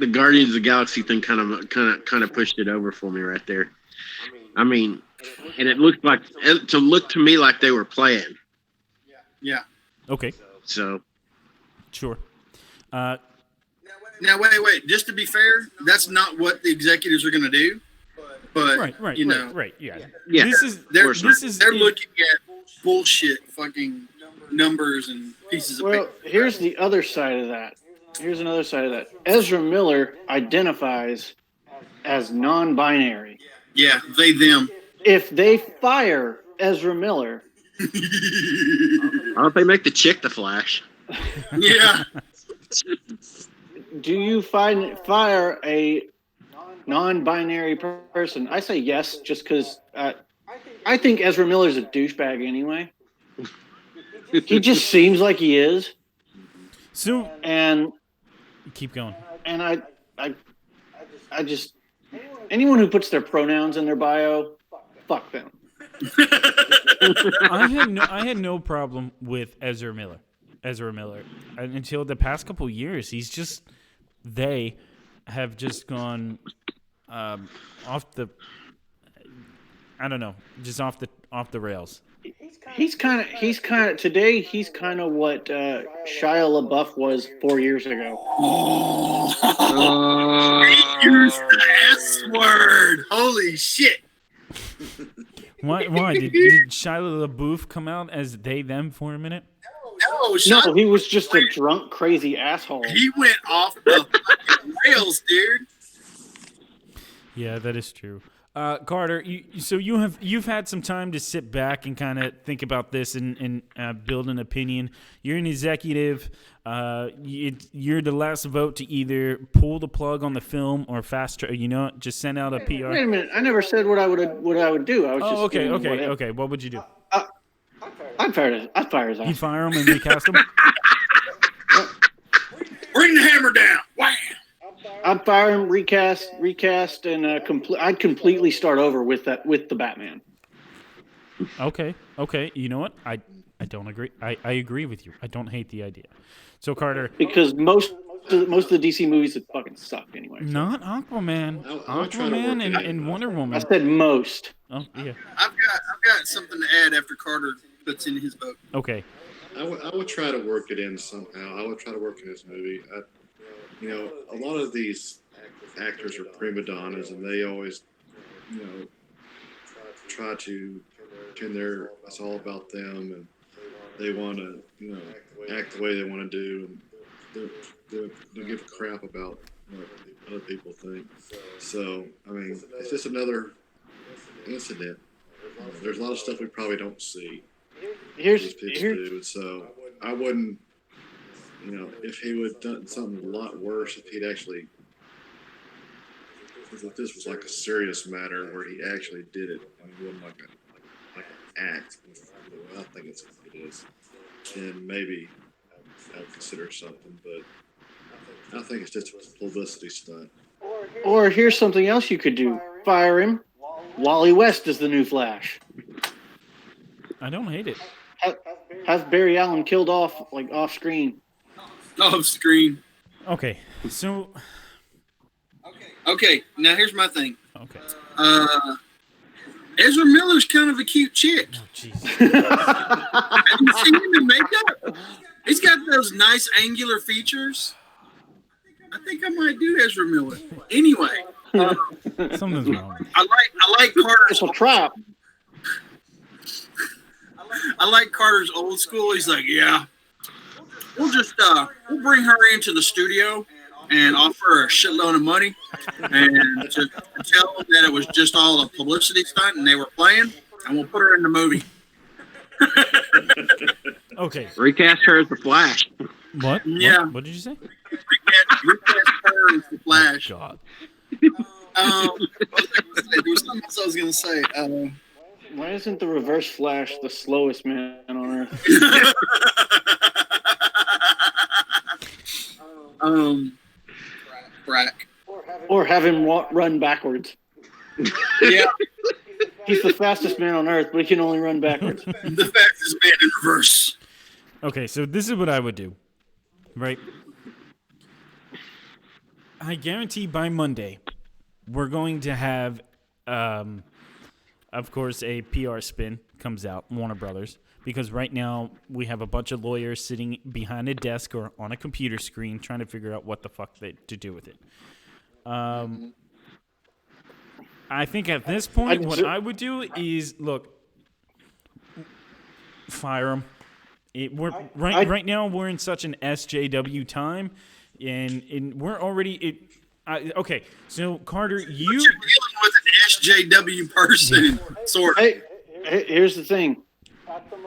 the Guardians of the Galaxy thing kind of pushed it over for me right there. I mean, and it looked to me like they were playing. Yeah. Okay. So. Sure. Now wait. Just to be fair, that's not what the executives are going to do. But right. Yeah. They're looking at bullshit, fucking numbers and pieces of paper. Well, here's the other side of that. Ezra Miller identifies as non-binary. Yeah, they, them. If they fire Ezra Miller... Why don't they make the chick the Flash? Yeah. Do you fire a non-binary person? I say yes, just because I think Ezra Miller's a douchebag anyway. He just seems like he is. So, and keep going. And I just anyone who puts their pronouns in their bio, fuck them. I had no problem with Ezra Miller until the past couple years. They have just gone off the, I don't know, just off the rails. He's kind of today. He's kind of what Shia LaBeouf was 4 years ago. Oh, he used the S word. Holy shit. Why? Did Shia LaBeouf come out as they them for a minute? No, he was just a drunk, crazy asshole. He went off the fucking rails, dude. Yeah, that is true. Carter, you've had some time to sit back and kind of think about this and build an opinion. You're an executive. You're the last vote to either pull the plug on the film or fast track. Just send out a PR. Wait a minute! I never said what I would do. I was just okay. What would you do? I'd fire his ass. You fire him and recast him. Bring the hammer down. Wham! I'd fire him, recast, and I'd completely start over with the Batman. Okay. You know what? I don't agree. I agree with you. I don't hate the idea. So Carter, because most of the DC movies that fucking suck anyway. So. Not Aquaman. Aquaman and Wonder Woman. I said most. Oh yeah. I've got something to add after Carter puts in his vote. Okay. I would try to work it in somehow. I would try to work in this movie. A lot of these actors are prima donnas, and they always, try to pretend it's all about them, and they want to, act the way they want to do, and they give a crap about what other people think. So, it's just another incident. There's a lot of stuff we probably don't see. These people do, so I wouldn't. If he would have done something a lot worse, if he'd actually, if this was like a serious matter where he actually did it, and it wasn't like an act, I think it is, then maybe I would consider something, but I think it's just a publicity stunt. Or here's something else you could do. Fire him. Wally West is the new Flash. I don't hate it. Have Barry Allen killed off screen. Off screen. Okay, so. Okay, now here's my thing. Okay. Ezra Miller's kind of a cute chick. Oh, jeez. Have you seen him in makeup? He's got those nice angular features. I think I might do Ezra Miller. Anyway. Something's wrong. I like Carter's. It's a trap. I like Carter's old school. He's like, yeah. We'll bring her into the studio and offer her a shitload of money and to tell them that it was just all a publicity stunt and they were playing, and we'll put her in the movie. Okay. Recast her as the Flash. What? Yeah. What did you say? Recast her as the Flash. Oh, God. There was something else I was going to say. Why isn't the Reverse Flash the slowest man on Earth? Brack. Or have him run backwards. Yeah. He's the fastest man on Earth, but he can only run backwards. The fastest man in reverse. Okay, so this is what I would do, right? I guarantee by Monday, we're going to have, of course, a PR spin comes out, Warner Brothers, because right now we have a bunch of lawyers sitting behind a desk or on a computer screen trying to figure out what the fuck to do with it. I think at this point, what I would do is, look, fire him. Right now, we're in such an SJW time, and we're already okay. So Carter, you're dealing with an SJW person, sort of. Hey, here's the thing.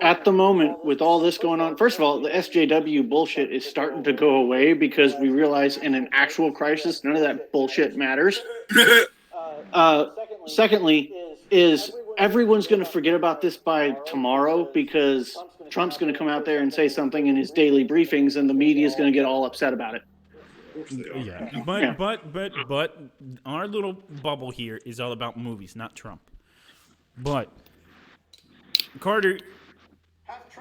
At the moment, with all this going on, first of all, the SJW bullshit is starting to go away because we realize in an actual crisis, none of that bullshit matters. Secondly, is everyone's going to forget about this by tomorrow because Trump's going to come out there and say something in his daily briefings, and the media is going to get all upset about it. Yeah, but our little bubble here is all about movies, not Trump. But Carter,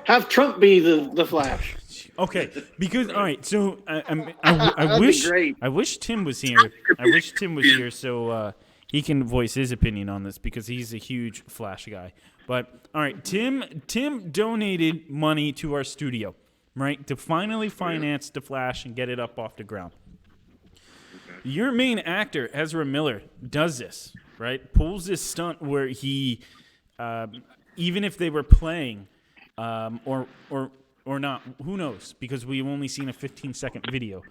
have Trump be the Flash. Okay, because all right, so I wish Tim was here. I wish Tim was here so he can voice his opinion on this because he's a huge Flash guy. But all right, Tim donated money to our studio, right, to finally finance the Flash and get it up off the ground. Okay. Your main actor, Ezra Miller, does this, right? Pulls this stunt where he, even if they were playing, or not, who knows? Because we've only seen a 15-second video.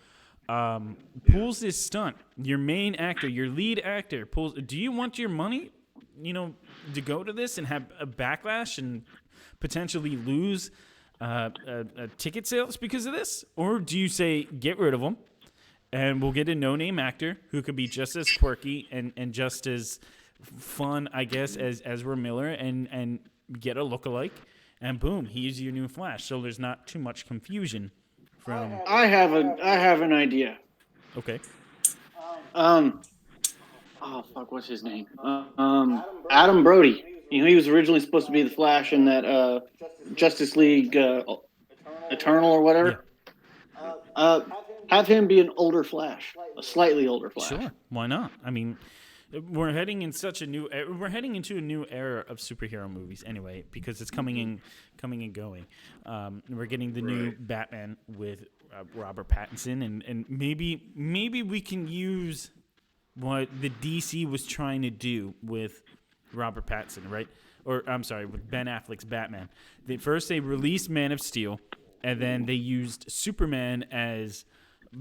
Pulls this stunt. Your main actor, your lead actor, pulls. Do you want your money, to go to this and have a backlash and potentially lose ticket sales because of this, or do you say get rid of them and we'll get a no-name actor who could be just as quirky and just as fun, I guess, as Ezra Miller and get a lookalike, and boom, he's your new Flash. So there's not too much confusion. I have an idea. Okay. Oh fuck, what's his name? Adam Brody. He was originally supposed to be the Flash in that Justice League Eternal or whatever. Yeah. Have him be an older Flash, a slightly older Flash. Sure, why not? I mean, we're heading into a new era of superhero movies anyway, because it's coming and going. We're getting the new Batman with Robert Pattinson, and maybe we can use what the DC was trying to do with Robert Pattinson, right? Or I'm sorry, with Ben Affleck's Batman. They released Man of Steel, and then they used Superman as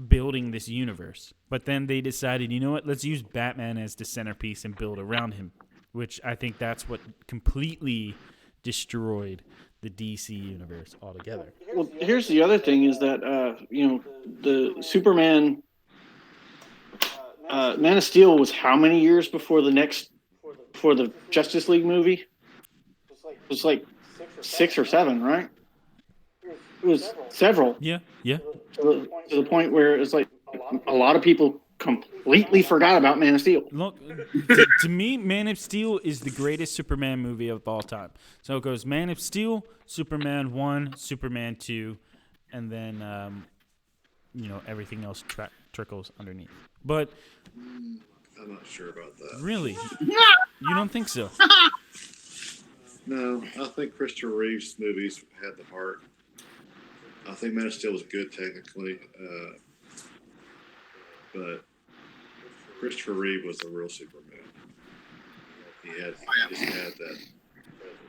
building this universe. But then they decided, you know what? Let's use Batman as the centerpiece and build around him, which I think that's what completely destroyed the DC universe altogether. Well, here's the other thing is that, the Superman, Man of Steel was how many years before the Justice League movie? It was like 6 or 7, right? It was several. Yeah. To the point where it's like a lot of people completely forgot about Man of Steel. Look, to me, Man of Steel is the greatest Superman movie of all time. So it goes Man of Steel, Superman 1, Superman 2, and then, everything else trickles underneath. But I'm not sure about that. Really? You don't think so? No, I think Christopher Reeve's movies had the heart. I think Man of Steel was good technically, but Christopher Reeve was the real Superman. He just had that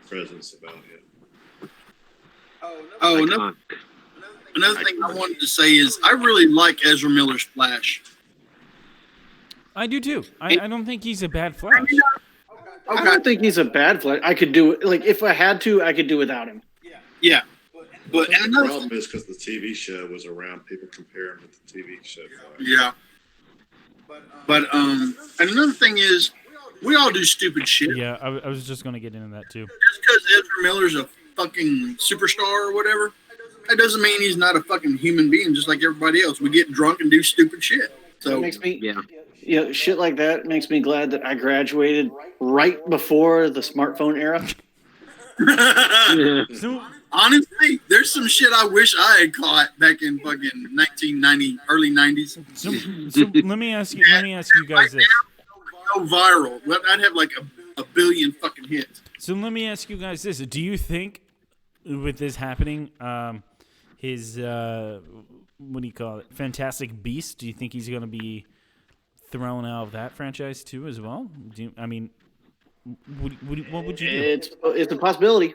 presence about him. Another thing I wanted to say is I really like Ezra Miller's Flash. I do too. I don't think he's a bad Flash. I don't think he's a bad Flash. I could do it. Like, if I had to, I could do without him. Yeah. But the problem is because the TV show was around, people compare him with the TV show. Yeah. But and another thing is, we all do stupid shit. Yeah, I was just going to get into that too. Just because Ezra Miller's a fucking superstar or whatever, that doesn't mean he's not a fucking human being just like everybody else. We get drunk and do stupid shit. So it makes me, shit like that makes me glad that I graduated right before the smartphone era. So, honestly, there's some shit I wish I had caught back in fucking 1990, early 90s. So let me ask you guys this. Go viral. I'd have like a billion fucking hits. So let me ask you guys this. Do you think with this happening, his, what do you call it, Fantastic Beast, do you think he's going to be thrown out of that franchise too as well? What would you do? It's a possibility.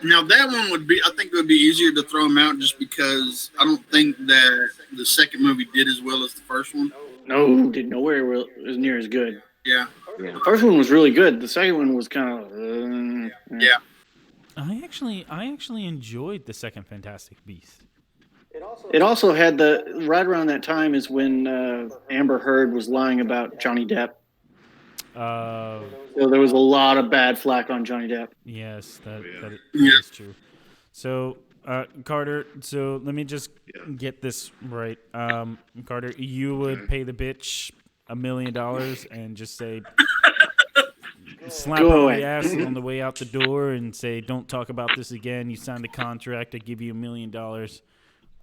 Now that one I think it would be easier to throw him out just because I don't think that the second movie did as well as the first one. No, did nowhere as near as good. Yeah. The first one was really good. The second one was kind of yeah. I actually enjoyed the second Fantastic Beast. It also had right around that time is when Amber Heard was lying about Johnny Depp. So there was a lot of bad flack on Johnny Depp. Yes, that is true. So, Carter, so let me just get this right. Carter, you would pay the bitch $1 million and just say, slap her on the ass on the way out the door and say, don't talk about this again. You signed the contract. I give you $1 million.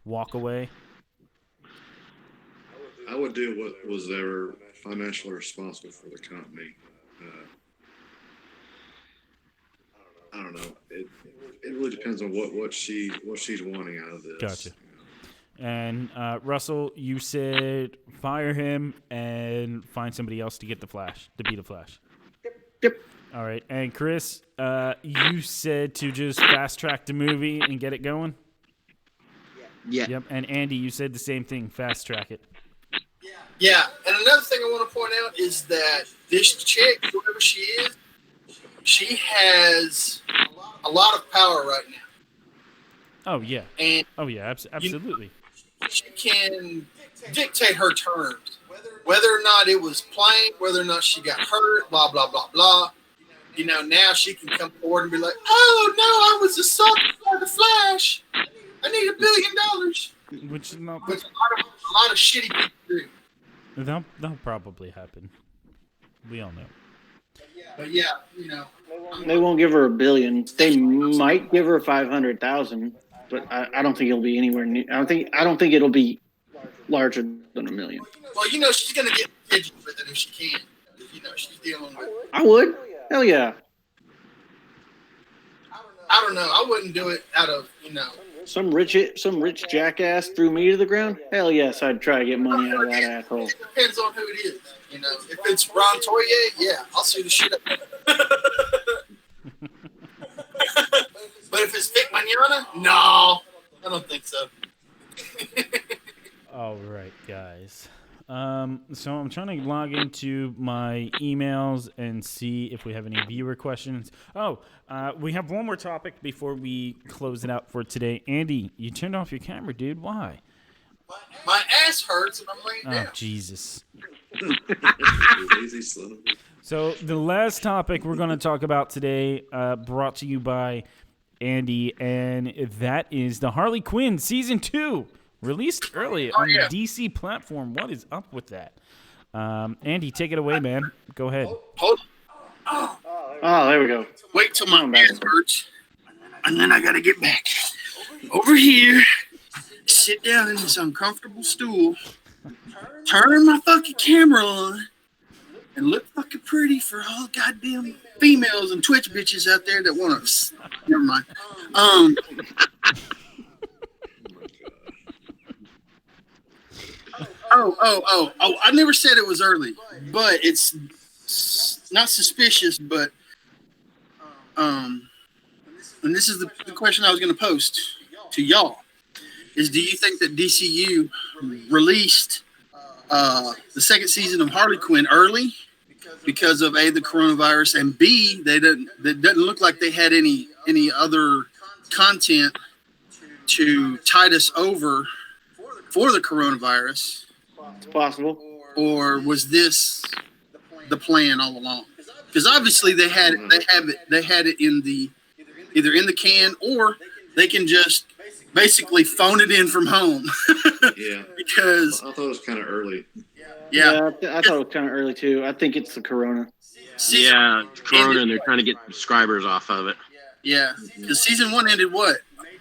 Walk away. I would do what was ever financially responsible for the company. I don't know. It really depends on what she's wanting out of this. Gotcha. And Russell, you said fire him and find somebody else to get the Flash, to be the Flash. Yep. All right. And Chris, you said to just fast track the movie and get it going? Yeah. Yep. And Andy, you said the same thing, fast track it. Yeah, and another thing I want to point out is that this chick, whoever she is, she has a lot of power right now. Oh, yeah. And Absolutely. she can dictate her terms, whether or not it was playing, whether or not she got hurt, blah, blah, blah, blah. You know, now she can come forward and be like, oh, no, I was assaulted by the Flash. I need $1 billion. Which is not... Which a lot of shitty people do. That'll probably happen. We all know. But yeah, you know. They won't give her $1 billion. They might give her 500,000, but I don't think it'll be anywhere near. I don't think it'll be larger than $1 million. Well, you know, she's gonna get edgy with it if she can. You know, she's dealing with. I would. Hell yeah. I don't know. I wouldn't do it out of, you know. Some rich jackass threw me to the ground. Hell yes, I'd try to get money out of that asshole. It depends on who it is. You know, if it's Ron Toye, yeah, I'll sue the shit out of him. But if it's Vic Mignogna, no, I don't think so. All right, guys. So I'm trying to log into my emails and see if we have any viewer questions. Oh, we have one more topic before we close it out for today. Andy, you turned off your camera, dude. Why? My ass hurts and I'm laying down. Oh, Jesus. Lazy son. So the last topic we're going to talk about today, brought to you by Andy, and that is the Harley Quinn Season 2. Released early on the DC platform. What is up with that? Andy, take it away, man. Go ahead. Hold. Oh, there we go. Wait till my ass hurts, and then I gotta get back over here, sit down in this uncomfortable stool, turn my fucking camera on, and look fucking pretty for all goddamn females and Twitch bitches out there that want to. Never mind. Oh! I never said it was early, but it's not suspicious. But and this is the question I was going to post to y'all: is do you think that DCU released the second season of Harley Quinn early because of A, the coronavirus, and B, it doesn't look like they had any other content to tide us over for the coronavirus? It's possible. Or was this the plan all along? Because obviously they had it in the either in the can, or they can just basically phone it in from home. Yeah. Because I thought it was kind of early. Yeah, I thought it was kind of early too. I think it's the corona. Yeah, it's Corona, and they're trying to get subscribers off of it. Yeah, because season 1 ended what?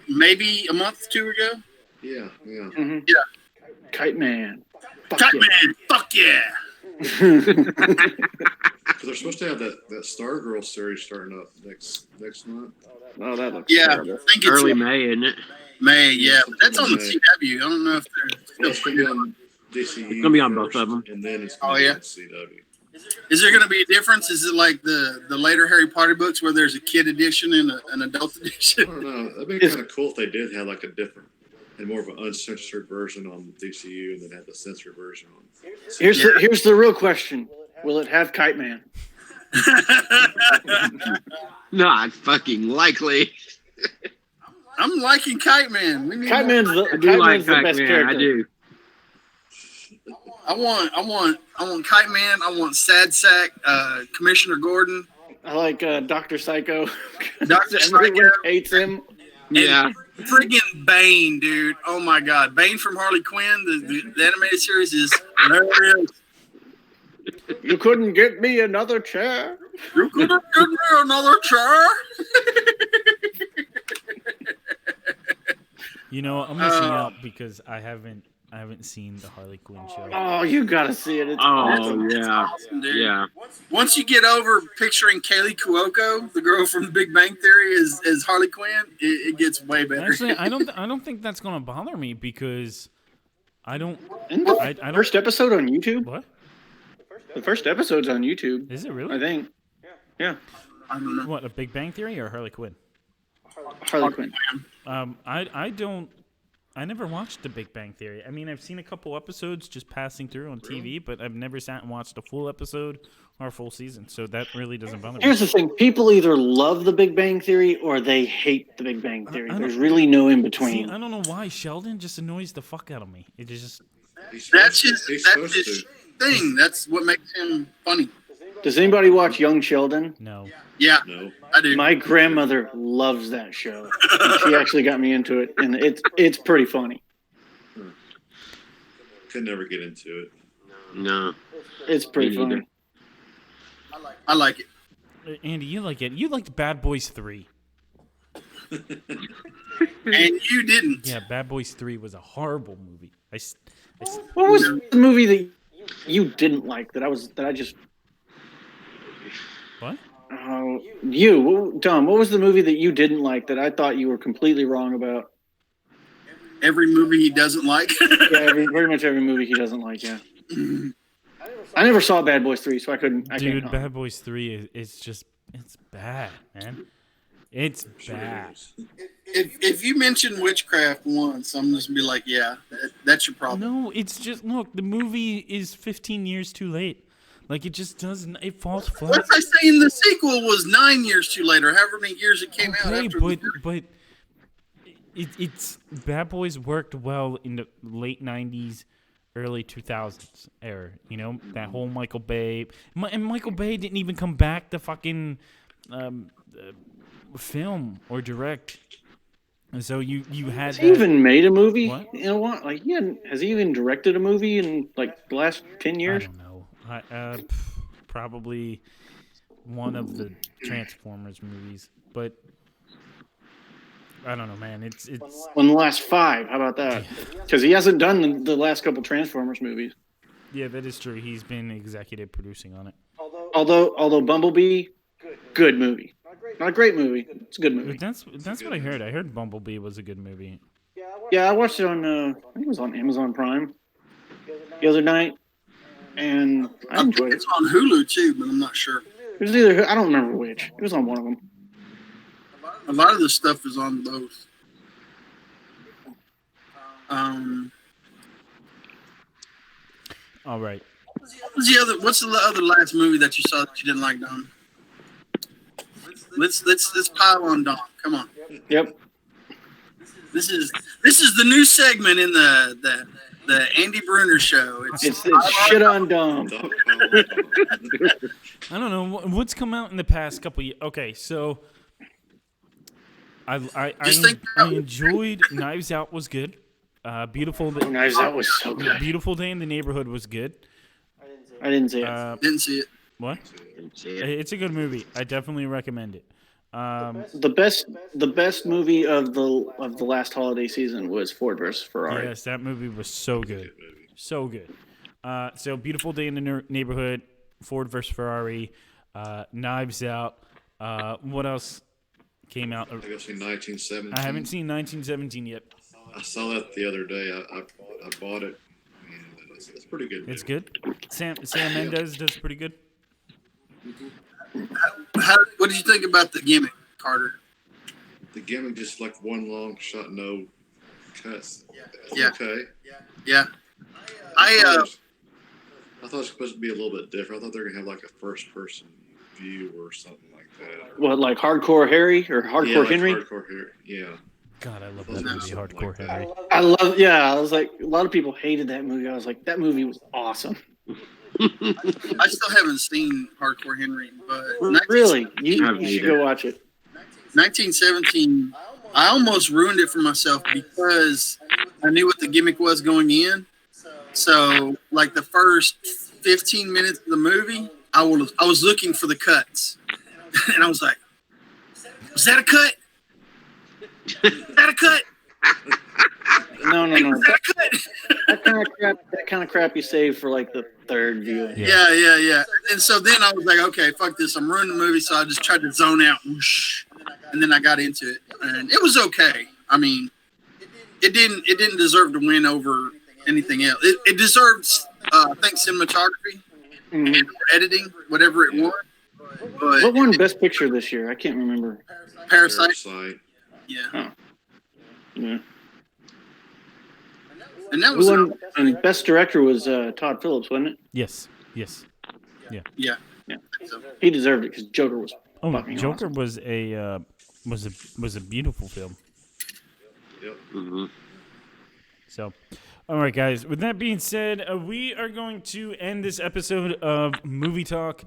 Maybe a month or two ago? Yeah. Mm-hmm. Yeah. Kite Man. Kite Man, fuck yeah. Because they're supposed to have that Stargirl series starting up next month. Oh, that looks Yeah, terrible. I think it's Early May, isn't it? May, yeah. But that's on the May. CW. I don't know if Well, they're it's going to be on DCU. It's gonna be on both first, of them. And then it's Oh, going to yeah? be on CW. Is there going to be a difference? Is it like the later Harry Potter books where there's a kid edition and an adult I edition? don't know. That'd be kind of cool if they did have like a different and more of an uncensored version on DCU and then have the censored version on. Here's the real question: will it have Kite Man? Not fucking likely. I'm liking Kite Man. We need Kite more Man's I do like the best Pac-Man. character. I do. I want Kite Man. I want Sad Sack, Commissioner Gordon, I like Dr. Psycho. Dr. Everyone Psycho, hates him. Yeah. friggin' Bane, dude. Oh my God, Bane from Harley Quinn. The animated series is hilarious. You couldn't get me another chair. You could have given me another chair. You know, I'm missing out because I haven't I haven't seen the Harley Quinn show. Oh, you gotta see it. It's yeah, awesome, dude. yeah. Once you get over picturing Kaylee Cuoco, the girl from The Big Bang Theory, as Harley Quinn, it gets way better. Actually, I don't think that's gonna bother me because I don't. I don't. First episode on YouTube. What? The first episode's on YouTube. Is it really? I think. Yeah. I don't know. What, a Big Bang Theory or Harley Quinn? Harley Quinn. I don't. I never watched The Big Bang Theory. I mean, I've seen a couple episodes just passing through on TV, but I've never sat and watched a full episode or a full season. So that really doesn't bother me. Here's the thing: people either love The Big Bang Theory or they hate The Big Bang Theory. There's really no in between. See, I don't know why Sheldon just annoys the fuck out of me. It just. That's his thing. That's what makes him funny. Does anybody watch Young Sheldon? No. Yeah, No. I do. My grandmother loves that show. She actually got me into it, and it's pretty funny. Could never get into it. No. It's pretty Me funny. I like it. Andy, you like it. You liked Bad Boys 3. And you didn't. Yeah, Bad Boys 3 was a horrible movie. What was the movie that you didn't like that I just? What? Dom, what was the movie that you didn't like that I thought you were completely wrong about? Every movie he doesn't like. Yeah, pretty much every movie he doesn't like. Yeah. I never saw Bad Boys 3, so I couldn't. Dude, Bad Boys 3 it's bad, man. It's bad. If you mention witchcraft once, I'm just gonna be like, yeah, that's your problem. No, it's just look. The movie is 15 years too late. Like it just doesn't. It falls flat. What's I saying? The sequel was 9 years too late, or however many years it came out. Okay, After but it's Bad Boys worked well in the late 90s, early 2000s era. You know, that whole Michael Bay. And Michael Bay didn't even come back to fucking film or direct. And so you had Has he even made a movie? What? You know what? Like, yeah, has he even directed a movie in like the last 10 years? I don't know. Probably one of the Transformers movies, but I don't know, man. It's in the last 5. How about that? Because he hasn't done the last couple Transformers movies. Yeah, that is true. He's been executive producing on it. Although Bumblebee, good movie. Not a great movie. It's a good movie. That's what I heard. I heard Bumblebee was a good movie. Yeah, I watched it on. I think it was on Amazon Prime the other night, and I enjoyed it. It's on Hulu too, but I'm not sure. It was either I don't remember which. It was on one of them. A lot of the stuff is on both. All right. What's the other last movie that you saw that you didn't like, Dom? Let's pile on Dom. Come on. Yep. This is the new segment in the Andy Bruner show. It's shit on Dom. I don't know what's come out in the past couple years. Okay, so I enjoyed Knives Out was good. Beautiful. Knives Out was so good. Beautiful Day in the Neighborhood was good. I didn't see it. Didn't see it. What? It's a good movie. I definitely recommend it. The best movie of the last holiday season was Ford vs Ferrari. Yes, that movie was so good, so good. So Beautiful Day in the Neighborhood, Ford vs Ferrari, Knives Out. What else came out? I think I've seen 1917. I haven't seen 1917 yet. I saw that the other day. I bought it, and it's pretty good. It's good. Sam Mendes does pretty good. What did you think about the gimmick, Carter? The gimmick just like one long shot, no cuts. Yeah. Okay. Yeah. I thought it was supposed to be a little bit different. I thought they were gonna have like a first-person view or something like that. What, like Hardcore Harry or Hardcore like Henry? Hardcore Harry. Yeah. God, I love that movie, Hardcore like Henry. I was like, a lot of people hated that movie. I was like, that movie was awesome. I still haven't seen Hardcore Henry, but Really, you should go watch it. 1917. I almost ruined it for myself because I knew what the gimmick was going in. So, like the first 15 minutes of the movie, I was looking for the cuts, and I was like, "Was that a cut? Is that a cut? No. Was that a cut?" That kind of crap you save for like the third viewing. Yeah. And so then I was like, okay, fuck this. I'm ruining the movie. So I just tried to zone out. Whoosh, and then I got into it. And it was okay. I mean, it didn't deserve to win over anything else. It deserved, I think, cinematography and editing, whatever it won. But What won Best Picture this year? I can't remember. Parasite. Yeah. Oh. Yeah. And that was Who won? And Best Director was Todd Phillips, wasn't it? Yes. yeah. So he deserved it because Joker was. Oh, fucking Joker awesome. was a beautiful film. Yep. Mm-hmm. So, all right, guys. With that being said, we are going to end this episode of Movie Talk.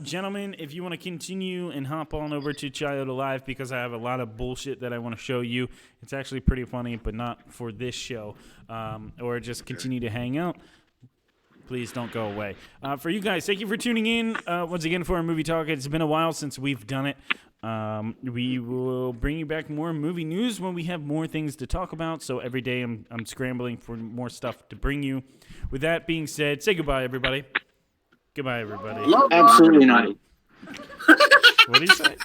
Gentlemen, if you want to continue and hop on over to Chiodo Live because I have a lot of bullshit that I want to show you. It's actually pretty funny, but not for this show. Or just continue to hang out. Please don't go away. For you guys, thank you for tuning in once again for our Movie Talk. It's been a while since we've done it. We will bring you back more movie news when we have more things to talk about. So every day I'm scrambling for more stuff to bring you. With that being said, say goodbye, everybody. Goodbye, everybody. Absolutely not. What do you say?